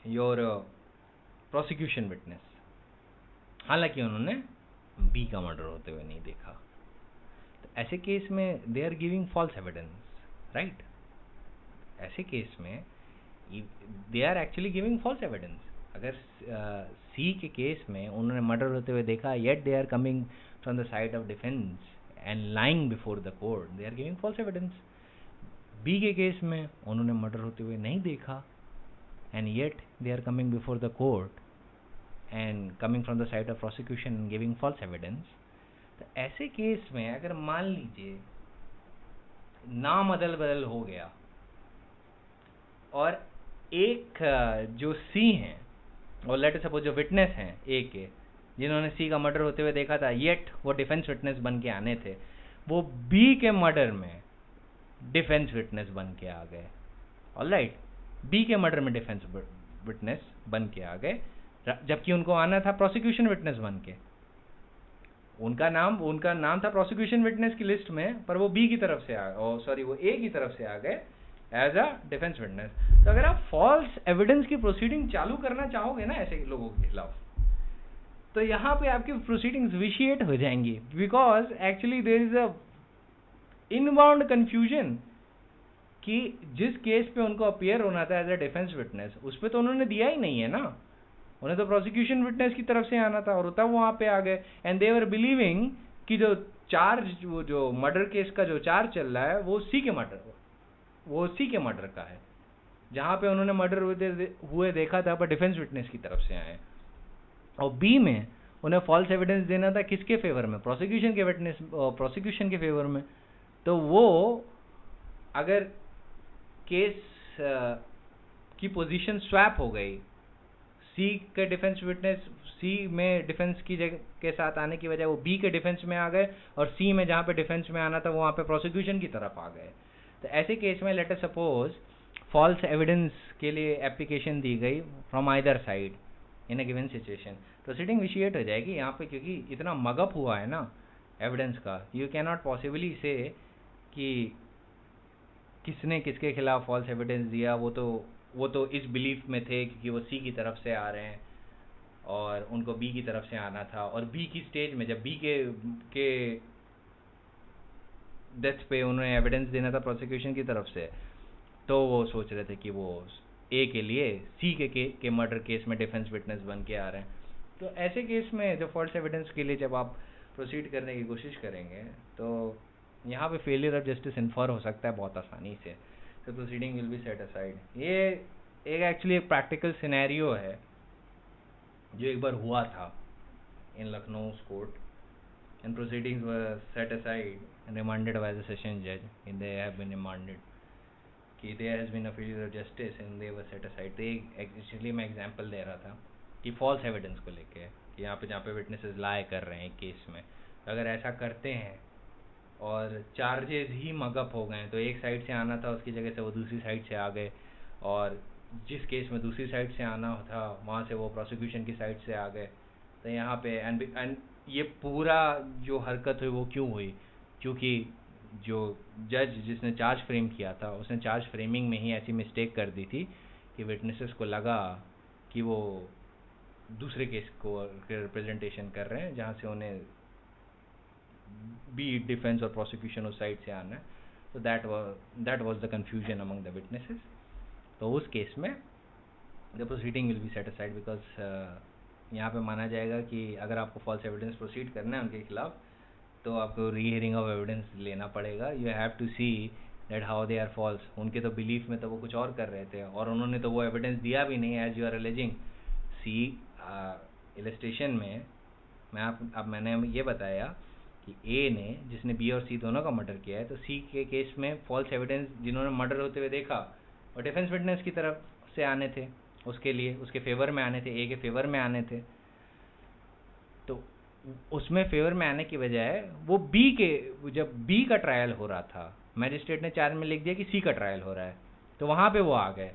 your prosecution witness, हालांकि उन्होंने बी का मर्डर होते हुए नहीं देखा। तो ऐसे केस में they are giving false evidence, right? ऐसे केस में they are actually giving false evidence. अगर सी के केस में उन्होंने मर्डर होते हुए देखा, yet they are coming from the side of defence and lying before the court, they are giving false evidence. B के केस में उन्होंने मर्डर होते हुए नहीं देखा and yet they are coming before the court and coming from the side of prosecution and giving false evidence। तो ऐसे case में अगर मान लीजिए नाम अदल बदल हो गया और एक जो सी हैं और लेट सपोज जो विटनेस हैं ए के, जिन्होंने सी का मर्डर होते हुए देखा था, येट वो डिफेंस विटनेस बन के आने थे, वो बी के मर्डर में डिफेंस विटनेस बन के आ गए। ऑलराइट, बी के मर्डर में डिफेंस विटनेस बन के आ गए, जबकि उनको आना था प्रोसिक्यूशन विटनेस बन के। उनका नाम था प्रोसिक्यूशन विटनेस की लिस्ट में, पर वो बी की तरफ से वो ए की तरफ से आ गए एज अ डिफेंस विटनेस। तो अगर आप फॉल्स एविडेंस की प्रोसीडिंग चालू करना चाहोगे ना ऐसे लोगों के खिलाफ, तो यहाँ पे आपकी प्रोसीडिंग्स विशिएट हो जाएंगी, because actually there is a inbound confusion कि जिस केस पे उनको अपीयर होना था एज अ डिफेंस विटनेस, उस पे तो उन्होंने दिया ही नहीं है ना, उन्हें तो प्रोसिक्यूशन विटनेस की तरफ से आना था और तब वहां पे आ गए। एंड दे वर बिलीविंग कि जो चार्ज, जो मर्डर केस का जो चार्ज चल रहा है वो सी के मर्डर का है, जहां पे उन्होंने मर्डर हुए देखा था पर डिफेंस विटनेस की तरफ से आए। और बी में उन्हें फॉल्स एविडेंस देना था किसके फेवर में? प्रोसिक्यूशन के फेवर में। तो वो अगर केस की पोजीशन स्वैप हो गई, सी के डिफेंस विटनेस सी में डिफेंस की जगह के साथ आने की वजह वो बी के डिफेंस में आ गए, और सी में जहाँ पे डिफेंस में आना था वहाँ पे प्रोसिक्यूशन की तरफ आ गए। तो ऐसे केस में let us suppose false evidence के लिए एप्लीकेशन दी गई from either side in a given situation, proceeding vitiate हो जाएगी यहाँ पे, क्योंकि इतना मगअप हुआ है ना एविडेंस का, यू कैन नॉट पॉसिबली से कि किसने किसके खिलाफ फॉल्स एविडेंस दिया। वो तो इस बिलीफ में थे क्योंकि वो सी की तरफ से आ रहे हैं और उनको बी की तरफ से आना था, और बी की स्टेज में जब बी के डेथ पे उन्हें एविडेंस देना था प्रोसिक्यूशन की तरफ से, तो वो सोच रहे थे कि वो ए के लिए सी के मर्डर केस में डिफेंस विटनेस बन के आ रहे हैं। तो ऐसे केस में जो फॉल्स एविडेंस के लिए जब आप प्रोसीड करने की कोशिश करेंगे तो यहाँ पे फेलियर ऑफ जस्टिस इन्फर हो सकता है बहुत आसानी से, तो proceeding will be set aside. ये एक एक्चुअली एक प्रैक्टिकल सिनेरियो है जो एक बार हुआ था in Lucknow court, and proceedings were set aside and remanded by the session judge, and they have been remanded कि there has been a failure of justice and they were set aside। तो actually मैं example दे रहा था कि false evidence को लेके कि यहाँ पे जहाँ पे विटनेसेस लाई कर रहे हैं केस में, तो अगर ऐसा करते हैं और चार्जेस ही मगअप हो गए, तो एक साइड से आना था उसकी जगह से वो दूसरी साइड से आ गए, और जिस केस में दूसरी साइड से आना था वहाँ से वो प्रोसिक्यूशन की साइड से आ गए। तो यहाँ पे एंड ये पूरा जो हरकत हुई वो क्यों हुई? क्योंकि जो जज जिसने चार्ज फ्रेम किया था उसने चार्ज फ्रेमिंग में ही ऐसी मिस्टेक कर दी थी कि विटनेसेस को लगा कि वो दूसरे केस को रिप्रेजेंटेशन कर रहे हैं जहाँ से उन्हें बी डिफेंस और प्रोसिक्यूशन उस साइड से आना है। तो that was the confusion among the witnesses. तो उस केस में the proceeding will be set aside, because यहाँ पे माना जाएगा कि अगर आपको फॉल्स एविडेंस प्रोसीड करना है उनके खिलाफ तो आपको रीहियरिंग ऑफ एविडेंस लेना पड़ेगा। You have to see that how they are false. उनके तो बिलीफ में तो वो कुछ और कर रहे थे और उन्होंने तो वो एविडेंस दिया भी नहीं as you are alleging. C illustration में मैंने ये बताया कि ए ने, जिसने बी और सी दोनों का मर्डर किया है, तो सी के केस में फॉल्स एविडेंस जिन्होंने मर्डर होते हुए देखा और डिफेंस विटनेस की तरफ से आने थे, उसके लिए उसके फेवर में आने थे, ए के फेवर में आने थे। तो उसमें फेवर में आने की बजाय वो बी के, जब बी का ट्रायल हो रहा था, मैजिस्ट्रेट ने चार्ज में लिख दिया कि सी का ट्रायल हो रहा है, तो वहाँ पे वो आ गए,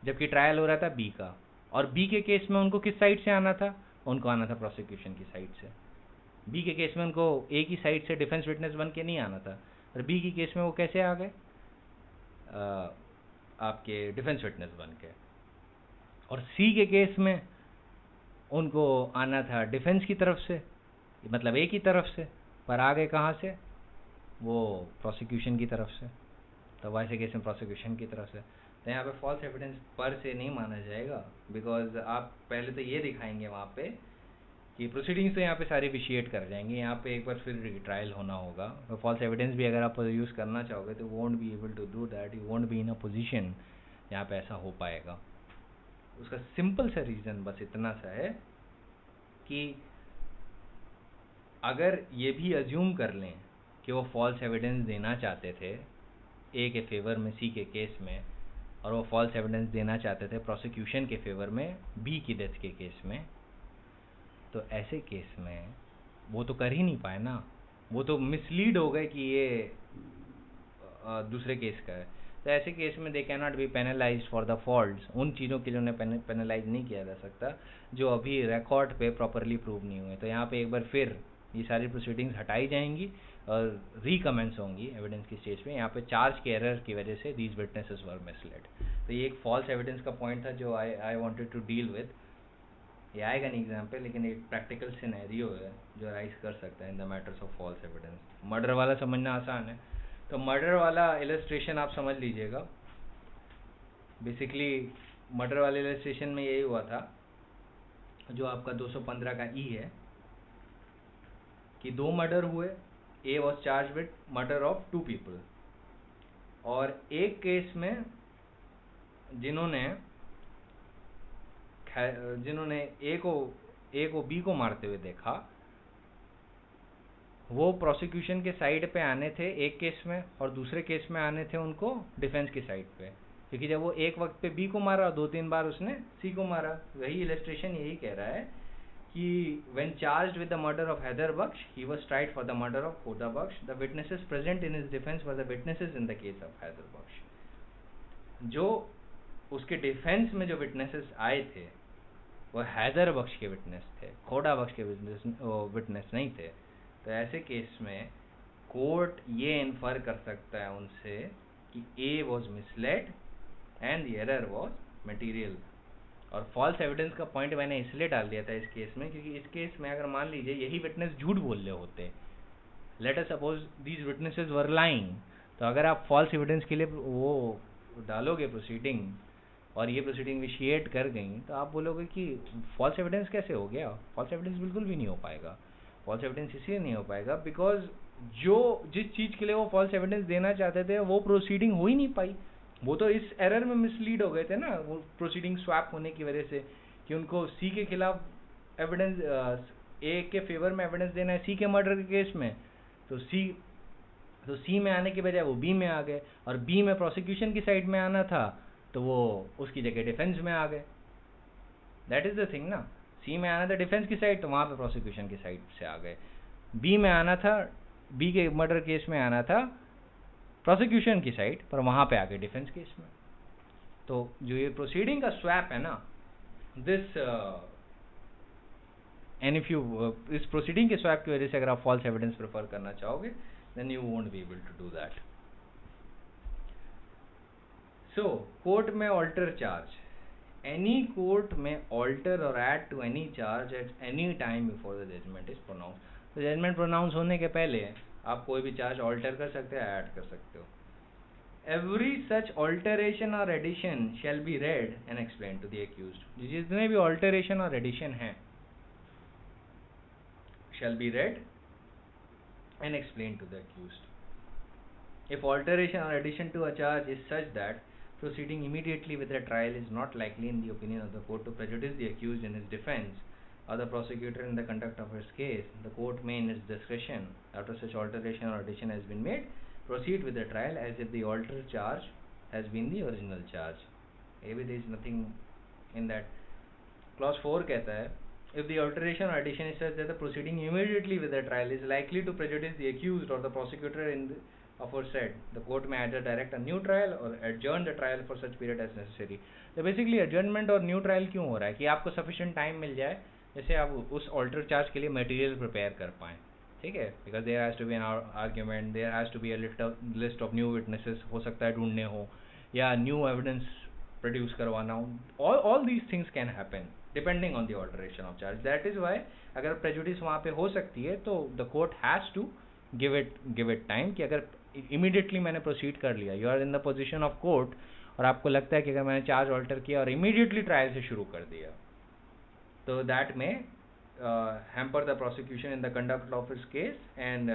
जबकि ट्रायल हो रहा था बी का। और बी के केस में उनको किस साइड से आना था? उनको आना था प्रोसिक्यूशन की साइड से। बी के केस में उनको ए की साइड से डिफेंस विटनेस बन के नहीं आना था, और बी की केस में वो कैसे आ गए? आपके डिफेंस विटनेस बन के। और सी के केस में उनको आना था डिफेंस की तरफ से, मतलब ए की तरफ से, पर आ गए कहाँ से? वो प्रोसिक्यूशन की तरफ से। तो वैसे केस में प्रोसिक्यूशन की तरफ से, तो यहाँ पे फॉल्स एविडेंस पर से नहीं माना जाएगा, बिकॉज आप पहले तो ये दिखाएंगे वहाँ पे कि प्रोसीडिंग्स तो यहाँ पे सारी विशिएट कर जाएंगे, यहाँ पे एक बार फिर ट्रायल होना होगा। तो फॉल्स एविडेंस भी अगर आप यूज़ करना चाहोगे तो won't be able to do that, you won't be in a position यहाँ पे ऐसा हो पाएगा। उसका सिंपल सा रीज़न बस इतना सा है कि अगर ये भी अज्यूम कर लें कि वो फॉल्स एविडेंस देना चाहते थे ए के फेवर में सी के केस में, और वो फॉल्स एविडेंस देना चाहते थे प्रोसिक्यूशन के फेवर में बी की डेथ के केस में, तो ऐसे केस में वो तो कर ही नहीं पाए ना, वो तो मिसलीड हो गए कि ये दूसरे केस का है। तो ऐसे केस में they can not be penalised for the faults, उन चीज़ों के लिए उन्हें पेनलाइज नहीं किया जा सकता जो अभी रिकॉर्ड पे प्रॉपरली प्रूव नहीं हुए। तो यहाँ पे एक बार फिर ये सारी प्रोसीडिंग्स हटाई जाएंगी और रिकमेंस होंगी एविडेंस की स्टेज पे। यहाँ पे चार्ज के एरर की वजह से दीज विटनेसेस वर मिसलेड। तो ये एक फॉल्स एविडेंस का पॉइंट था जो I wanted to deal with. ये आएगा नहीं एग्जाम्पल, लेकिन एक प्रैक्टिकल सिनेरियो है जो राइज कर सकता है in the matters of false evidence. Murder वाला समझना आसान है, तो मर्डर वाला इलस्ट्रेशन आप समझ लीजिएगा। बेसिकली मर्डर वाले इलस्ट्रेशन में यही हुआ था, जो आपका 215 का ई है, कि 2 मर्डर हुए। ए was charge with murder of 2 people, और एक केस में जिन्होंने ए को बी को मारते हुए देखा, वो प्रोसिक्यूशन के साइड पे आने थे एक केस में, और दूसरे केस में आने थे उनको डिफेंस की साइड पे, क्योंकि जब वो एक वक्त पे बी को मारा, 2-3 बार उसने सी को मारा। वही इलस्ट्रेशन यही कह रहा है कि when charged with the murder of Haider Baksh, he was tried for the murder of Khuda Baksh. The witnesses present in his defense were the witnesses in the case of Haider Baksh. जो उसके defence में जो witnesses आए थे वो हैदर बख्श के witness थे, खोड़ा बख्श के विटनेस नहीं थे। तो ऐसे केस में कोर्ट ये इन्फर कर सकता है उनसे कि ए was misled and the error was material. और फॉल्स एविडेंस का पॉइंट मैंने इसलिए डाल दिया था इस केस में, क्योंकि इस केस में अगर मान लीजिए यही विटनेस झूठ बोल रहे होते, late us suppose these witnesses were lying, तो अगर आप फॉल्स एविडेंस के लिए वो डालोगे प्रोसीडिंग, और ये प्रोसीडिंग इनिशिएट कर गई, तो आप बोलोगे कि फॉल्स एविडेंस कैसे हो गया? फॉल्स एविडेंस बिल्कुल भी नहीं हो पाएगा। फॉल्स एविडेंस इसलिए नहीं हो पाएगा बिकॉज जिस चीज़ के लिए वो फॉल्स एविडेंस देना चाहते थे वो प्रोसीडिंग हो ही नहीं पाई। वो तो इस एरर में मिसलीड हो गए थे ना, वो प्रोसीडिंग स्वैप होने की वजह से, कि उनको सी के खिलाफ एविडेंस, ए के फेवर में एविडेंस देना है सी के मर्डर के केस में, तो सी में आने के बजाय वो बी में आ गए, और बी में प्रोसिक्यूशन की साइड में आना था तो वो उसकी जगह डिफेंस में आ गए। दैट इज द थिंग ना, सी में आना था डिफेंस की साइड, तो वहाँ पे प्रोसिक्यूशन की साइड से आ गए। बी में आना था, बी के मर्डर केस में आना था प्रोसिक्यूशन की साइड, पर वहाँ पे आ गए डिफेंस केस में। तो जो ये प्रोसीडिंग का स्वैप है ना, दिस एंड इफ यू इस प्रोसीडिंग के स्वैप की वजह से अगर आप फॉल्स एविडेंस प्रेफर करना चाहोगे, then you won't be able to do that. So, court may alter charge. Any court may alter or add to any charge at any time before the judgment is pronounced. तो judgment pronounce होने के पहले आप कोई भी charge alter कर सकते हो, add कर सकते हो। Every such alteration or addition shall be read and explained to the accused. जितने भी alteration और addition हैं shall be read and explained to the accused. If alteration or addition to a charge is such that proceeding immediately with the trial is not likely in the opinion of the court to prejudice the accused in his defense or the prosecutor in the conduct of his case, the court may in its discretion, after such alteration or addition has been made, proceed with the trial as if the altered charge has been the original charge. Maybe there is nothing in that. Clause 4 कहता है, if the alteration or addition is such that the proceeding immediately with the trial is likely to prejudice the accused or the prosecutor in the aforesaid, the court may either direct a new trial or adjourn the trial for such period as necessary. तो basically adjournment और new trial क्यों हो रहा है कि आपको sufficient time मिल जाए जैसे आप उस alter charge के लिए material prepare कर पाएँ, ठीक है, because there has to be an argument, there has to be a list of new witnesses, हो सकता है ढूंढने हो या new evidence produce करवाना हो, all these things can happen depending on the alteration of charge. That is why अगर prejudice वहाँ पे हो सकती है तो the court has to give it time कि अगर immediately मैंने proceed कर लिया, you are in the position of court और आपको लगता है कि अगर मैंने charge alter किया और immediately trial से शुरू कर दिया तो that may hamper the prosecution in the conduct of his case and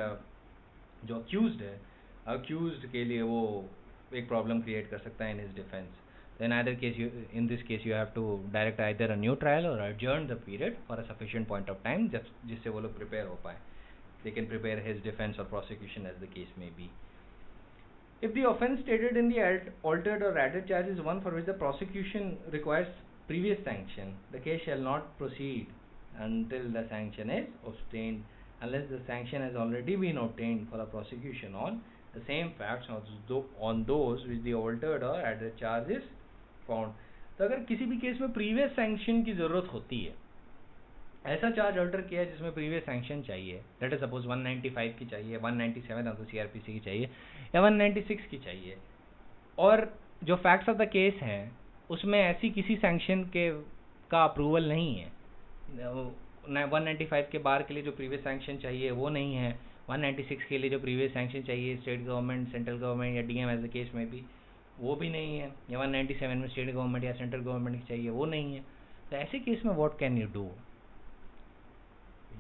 जो accused है, accused के लिए वो एक problem create कर सकता है in his defense. In either case, in this case, you have to direct either a new trial or adjourn the period for a sufficient point of time, जिससे वो लोग prepare हो पाए. They can prepare his defense or prosecution as the case may be. If the offence stated in the altered or added charge is one for which the prosecution requires previous sanction, the case shall not proceed until the sanction is obtained, unless the sanction has already been obtained for a prosecution on the same facts on those which the altered or added charge is found. तो अगर किसी भी case में previous sanction की ज़रूरत होती है, ऐसा चार्ज अल्टर किया है जिसमें प्रीवियस सैंक्शन चाहिए, लेट अस सपोज 195 की चाहिए, 197 ऑफ द सीआरपीसी की चाहिए या 196 की चाहिए, और जो फैक्ट्स ऑफ द केस हैं उसमें ऐसी किसी सैंक्शन का अप्रूवल नहीं है, 195 के बार के लिए जो प्रीवियस सैंक्शन चाहिए वो नहीं है, 196 के लिए जो प्रीवियस सैंक्शन चाहिए स्टेट गवर्नमेंट, सेंट्रल गवर्नमेंट या डीएम एज द केस में भी वो भी नहीं है, या 197 में स्टेट गवर्नमेंट या सेंट्रल गवर्नमेंट की चाहिए वो नहीं है, तो ऐसे केस में what can you do?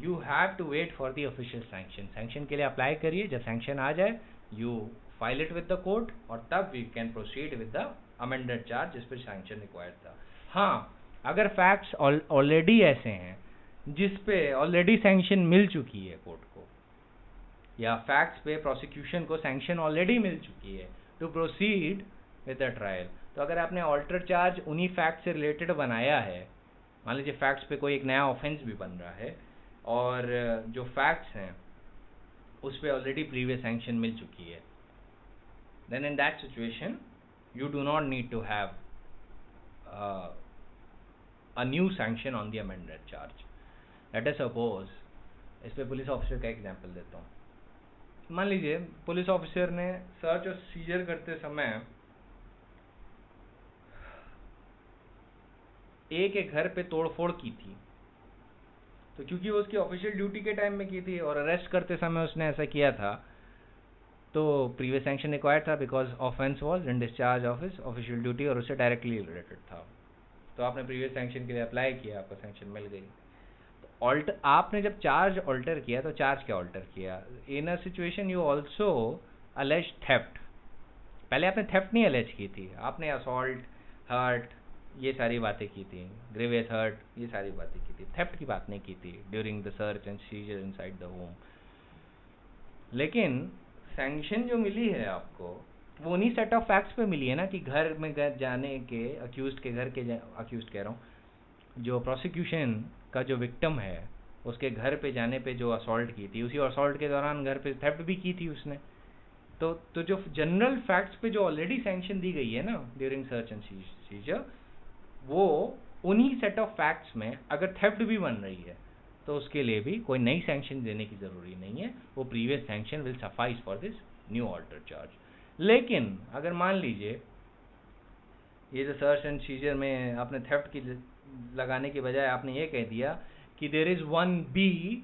You have to wait for the official sanction. Sanction के लिए अप्लाई करिए, जब सैंक्शन आ जाए you file it with the court और तब we can proceed with the amended charge जिस पर सैंक्शन रिक्वायर्ड था. हाँ, अगर फैक्ट्स ऑलरेडी ऐसे हैं जिस पे ऑलरेडी सैंक्शन मिल चुकी है कोर्ट को, या फैक्ट्स पे प्रोसिक्यूशन को सैंक्शन ऑलरेडी मिल चुकी है to proceed with the trial, तो अगर आपने ऑल्टर चार्ज उन्हीं फैक्ट से रिलेटेड बनाया है, मान लीजिए फैक्ट्स पे कोई एक नया ऑफेंस भी बन रहा है और जो फैक्ट्स हैं उस पे ऑलरेडी प्रीवियस सैंक्शन मिल चुकी है, then in that situation you do not need to have a new sanction on the amended charge. Let us suppose, इस पे पुलिस ऑफिसर का एग्जांपल देता हूँ. मान लीजिए पुलिस ऑफिसर ने सर्च और सीजर करते समय एक घर पे तोड़फोड़ की थी, तो क्योंकि वो उसकी ऑफिशियल ड्यूटी के टाइम में की थी और अरेस्ट करते समय उसने ऐसा किया था, तो प्रीवियस सैंक्शन रिक्वायर्ड था because offence was in discharge of his official duty और उससे डायरेक्टली रिलेटेड था. तो आपने प्रीवियस सैंक्शन के लिए अप्लाई किया, आपको सैंक्शन मिल गई. तो आपने जब चार्ज ऑल्टर किया तो चार्ज क्या ऑल्टर किया? In a situation you also allege theft. पहले आपने थेफ्ट नहीं अलेज की थी, आपने असॉल्ट, हर्ट, ये सारी बातें की थी, ग्रेवियस हर्ट, ये सारी बातें की थी, थेफ्ट की बात नहीं की थी during the search and seizure inside the home. लेकिन सैंक्शन जो मिली है आपको वो उन्हीं सेट ऑफ फैक्ट्स पे मिली है ना, कि घर में जाने के अक्यूज्ड के घर के अक्यूज्ड कह रहा हूँ, जो प्रोसिक्यूशन का जो विक्टिम है उसके घर पे जाने पे जो असॉल्ट की थी, उसी असॉल्ट के दौरान घर पे थेफ्ट भी की थी उसने. तो जो जनरल फैक्ट्स पे जो ऑलरेडी सैंक्शन दी गई है ना ड्यूरिंग सर्च एंड सीजर, वो उन्हीं सेट ऑफ फैक्ट्स में अगर थेफ्ट भी बन रही है तो उसके लिए भी कोई नई सैंक्शन देने की ज़रूरी नहीं है, वो previous sanction will suffice for this new alter charge. लेकिन अगर मान लीजिए ये जो सर्च एंड सीजर में आपने थेफ्ट की लगाने के बजाय आपने ये कह दिया कि देयर इज़ वन बी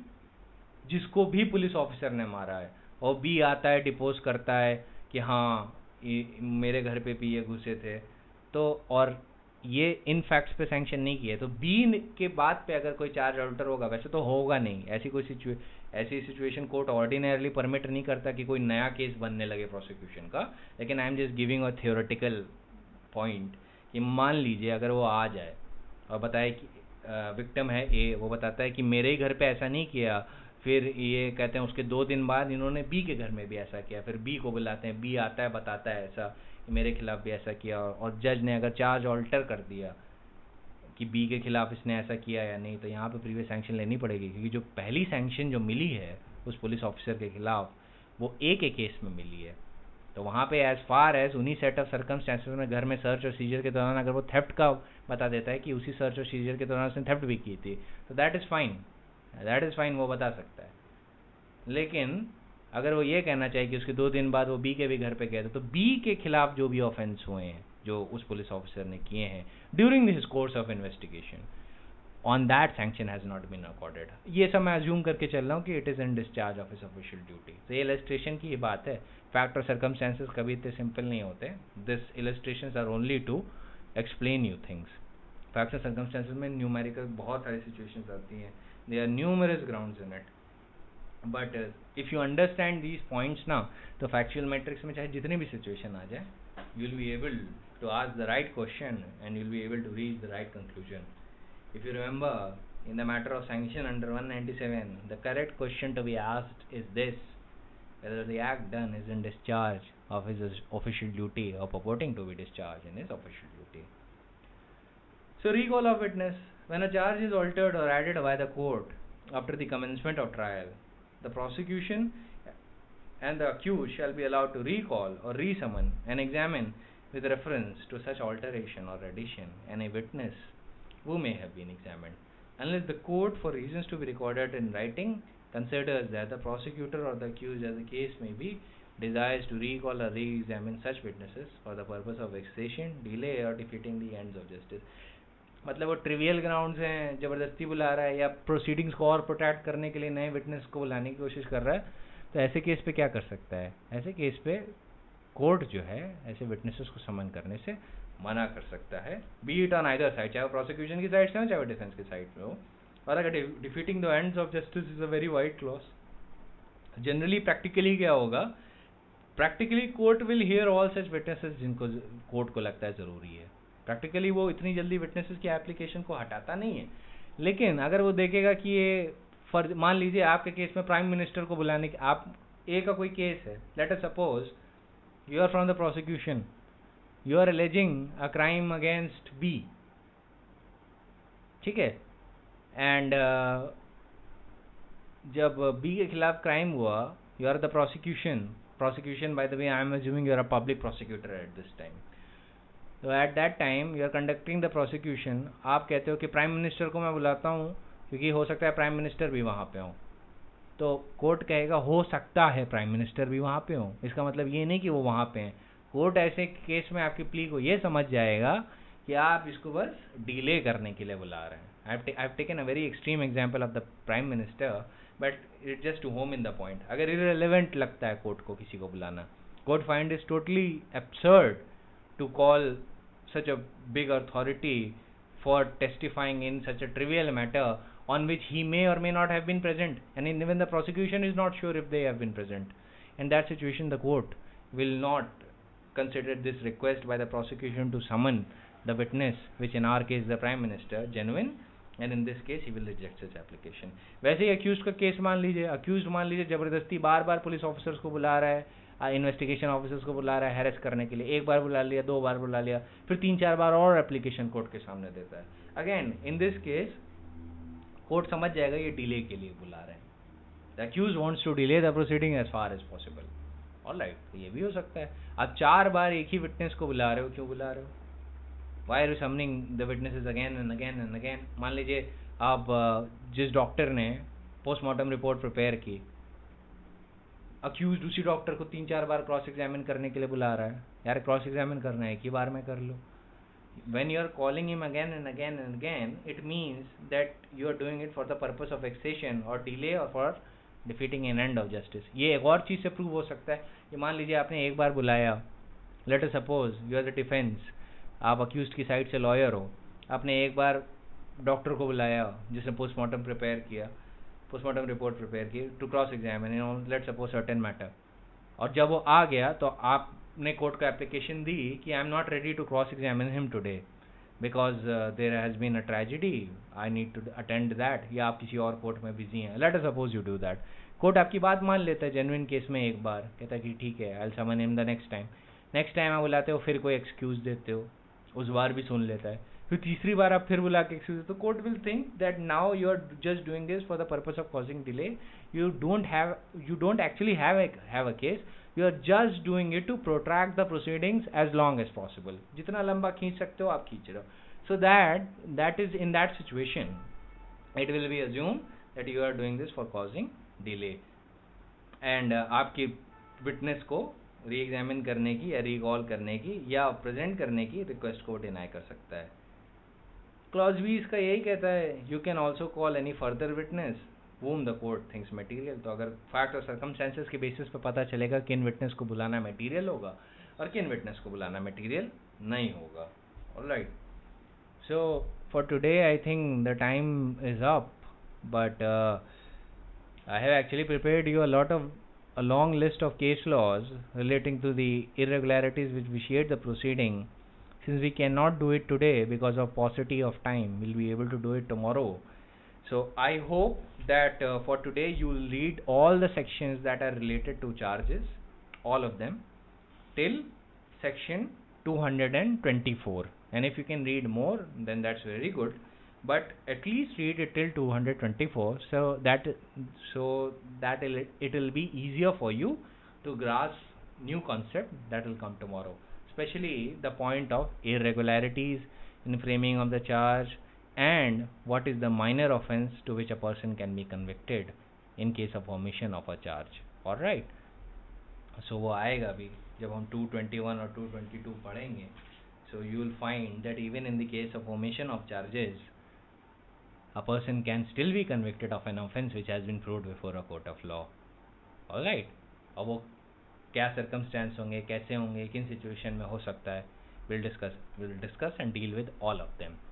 जिसको भी पुलिस ऑफिसर ने मारा है, और बी आता है डिपोज करता है कि हाँ मेरे घर पे भी ये घुसे थे, तो और ये इन फैक्ट्स पे सैंक्शन नहीं किए, तो बी के बाद पे अगर कोई चार्ज ऑल्टर होगा, वैसे तो होगा नहीं, ऐसी सिचुएशन कोर्ट ऑर्डिनरली परमिट नहीं करता कि कोई नया केस बनने लगे प्रोसिक्यूशन का. लेकिन I am just giving a theoretical point कि मान लीजिए अगर वो आ जाए और बताए कि विक्टिम है ए, वो बताता है कि मेरे ही घर पे ऐसा नहीं किया, फिर ये कहते हैं उसके 2 दिन बाद इन्होंने बी के घर में भी ऐसा किया, फिर बी को बुलाते हैं, बी आता है बताता है ऐसा कि मेरे खिलाफ भी ऐसा किया, और जज ने अगर चार्ज ऑल्टर कर दिया कि बी के खिलाफ इसने ऐसा किया या नहीं, तो यहाँ पे प्रीवियस सैंक्शन लेनी पड़ेगी, क्योंकि जो पहली सैंक्शन जो मिली है उस पुलिस ऑफिसर के खिलाफ वो ए के केस में मिली है। तो वहाँ पे एज फार एज उन्हीं सेट ऑफ सर्कमस्टेंसेस में घर में सर्च और सीजर के दौरान अगर वो थेफ्ट का बता देता है कि उसी सर्च और सीजर के दौरान उसने थेफ्ट भी की थी, तो दैट इज़ फाइन, वो बता सकता है। लेकिन अगर वो ये कहना चाहिए कि उसके 2 दिन बाद वो बी के भी घर पे गए थे, तो बी के खिलाफ जो भी ऑफेंस हुए हैं जो उस पुलिस ऑफिसर ने किए हैं during this course of investigation, on that sanction has not been accorded. ये सब मैं अज्यूम करके चल रहा हूँ कि it is in discharge of his official duty. तो ये इलस्ट्रेशन की ही बात है, फैक्ट और सर्कमस्टेंसेस कभी इतने सिंपल नहीं होते। This illustrations are only to explain you things. Facts और सर्कमस्टेंसेस में न्यूमेरिकल बहुत सारी सिचुएशंस आती हैं, there are numerous grounds in it, but if you understand these points ना, तो फैक्चुअल मैट्रिक्स में चाहे जितनी भी सिचुएशन आ जाए, you will be able to ask the right question and you'll be able to reach the right conclusion. If you remember, in the matter of sanction under 197, the correct question to be asked is this: whether the act done is in discharge of his official duty or purporting to be discharged in his official duty. So, recall of witness. When a charge is altered or added by the court after the commencement of trial, the prosecution and the accused shall be allowed to recall or resummon and examine with reference to such alteration or addition any witness who may have been examined, unless the court, for reasons to be recorded in writing, considers that the prosecutor or the accused, as the case may be, desires to recall or re-examine such witnesses for the purpose of vexation, delay or defeating the ends of justice. मतलब वो trivial grounds हैं, ज़बरदस्ती बुला रहा है या proceedings को और प्रोटेक्ट करने के लिए नए विटनेस को बुलाने की कोशिश कर रहा है, तो ऐसे केस पे क्या कर सकता है? ऐसे केस पे कोर्ट जो है ऐसे विटनेसेस को समन करने से मना कर सकता है, B it on either side, चाहे वो प्रोसिक्यूशन की साइड से हो चाहे वो डिफेंस की साइड पे हो। और अगर defeating the ends of justice is a very wide clause. Generally practically क्या होगा, practically court will hear all such witnesses जिनको कोर्ट को लगता है ज़रूरी है। प्रैक्टिकली वो इतनी जल्दी विटनेसेस की एप्लीकेशन को हटाता नहीं है, लेकिन अगर वो देखेगा कि ये फर्ज, मान लीजिए आपके केस में प्राइम मिनिस्टर को बुलाने की, आप ए का कोई केस है, late us suppose you are from the prosecution, you are alleging a crime against B, ठीक है, एंड जब B के खिलाफ क्राइम हुआ, you are the prosecution by the way I am assuming you are a public prosecutor at this time, so at that time you are conducting the prosecution, आप कहते हो कि प्राइम मिनिस्टर को मैं बुलाता हूँ क्योंकि हो सकता है प्राइम मिनिस्टर भी वहाँ पे हो, तो कोर्ट कहेगा हो सकता है प्राइम मिनिस्टर भी वहाँ पे हो, इसका मतलब ये नहीं कि वो वहाँ पे हैं। कोर्ट ऐसे केस में आपकी प्ली को ये समझ जाएगा कि आप इसको बस डिले करने के लिए बुला रहे हैं। I have taken a very extreme example of the prime minister, but it just to home in the point. अगर इररिलेवेंट लगता है कोर्ट को किसी को बुलाना, court find is totally absurd to call such a big authority for testifying in such a trivial matter on which he may or may not have been present, and even the prosecution is not sure if they have been present. In that situation, the court will not consider this request by the prosecution to summon the witness, which in our case the prime minister, genuine, and in this case he will reject such application. वैसे ही accused का case मान लीजिए जबरदस्ती बार बार police officers को बुला रहा है, investigation officers को बुला रहा है हैरेस करने के लिए, एक बार बुला लिया, 2 बार बुला लिया, फिर 3-4 बार और एप्लीकेशन कोर्ट के सामने देता है। Again in this case court समझ जाएगा ये डिले के लिए बुला रहे हैं, the accused wants to delay the proceeding as far as possible. Alright, तो ये भी हो सकता है। आप 4 बार एक ही विटनेस को बुला रहे हो, क्यों बुला रहे हो? Why are you summoning the witnesses again and again and again? मान लीजिए आप जिस डॉक्टर ने पोस्टमार्टम रिपोर्ट प्रिपेयर की, अक्यूज उसी डॉक्टर को 3-4 बार क्रॉस एग्जामिन करने के लिए बुला रहा है। यार क्रॉस एग्जामिन करना है, एक ही बार में कर लो। When you are calling him again and again and again, it means that you are doing it for the purpose of vexation or delay or for defeating an end of justice. ये एक और चीज़ से prove हो सकता है कि मान लीजिए आपने एक बार बुलाया, let us suppose you are the defense, आप accused की साइड से लॉयर हो, आपने एक बार डॉक्टर को बुलाया जिसने पोस्टमार्टम रिपोर्ट प्रिपेयर की to cross examine let suppose certain matter, और जब वो आ गया तो आपने कोर्ट को एप्लीकेशन दी कि I am not ready to cross examine him today because there has been a tragedy, I need to attend that, या आप किसी और कोर्ट में बिजी हैं, let us suppose you do that. Court आपकी बात मान लेता है जेन्युइन केस में, एक बार कहता है कि ठीक है I will summon him the next time, next time आप बुलाते हो फिर कोई एक्सक्यूज देते हो, उस बार भी सुन लेता है, फिर तीसरी बार आप फिर बुला के एक्सक्यूज, तो court will think that now you are just doing this for the purpose of causing delay, you don't actually have a case, you are just doing it to protract the proceedings as long as possible. जितना लंबा खींच सकते हो आप खींच रहे हो. So that is, in that situation it will be assumed that you are doing this for causing delay, and आपकी witness को री-एग्जामिन करने की या रिकॉल करने की या प्रेजेंट करने की रिक्वेस्ट को डिनाई कर सकता है. क्लॉज बी इसका यही कहता है, you can also call any further witness whom the court thinks material. तो अगर फैक्ट और सर्कमस्टेंसेस के बेसिस पे पता चलेगा किन विटनेस को बुलाना मटेरियल होगा और किन विटनेस को बुलाना मटेरियल नहीं होगा. Alright, so for today I think the time is up, but I have actually prepared you a long list of case laws relating to the irregularities which vitiate the proceeding. Since we cannot do it today because of paucity of time, we'll be able to do it tomorrow. So I hope that for today you will read all the sections that are related to charges, all of them, till section 224. And if you can read more, then that's very good. But at least read it till 224, so that it will be easier for you to grasp new concept that will come tomorrow, especially the point of irregularities in framing of the charge, and what is the minor offense to which a person can be convicted in case of omission of a charge. All right, so वो आएगा भी जब हम 221 और 222 पढ़ेंगे. So you will find that even in the case of omission of charges, a person can still be convicted of an offense which has been proved before a court of law. All right, अब वो क्या circumstance होंगे, कैसे होंगे, किन situation में हो सकता है, we'll discuss and deal with all of them.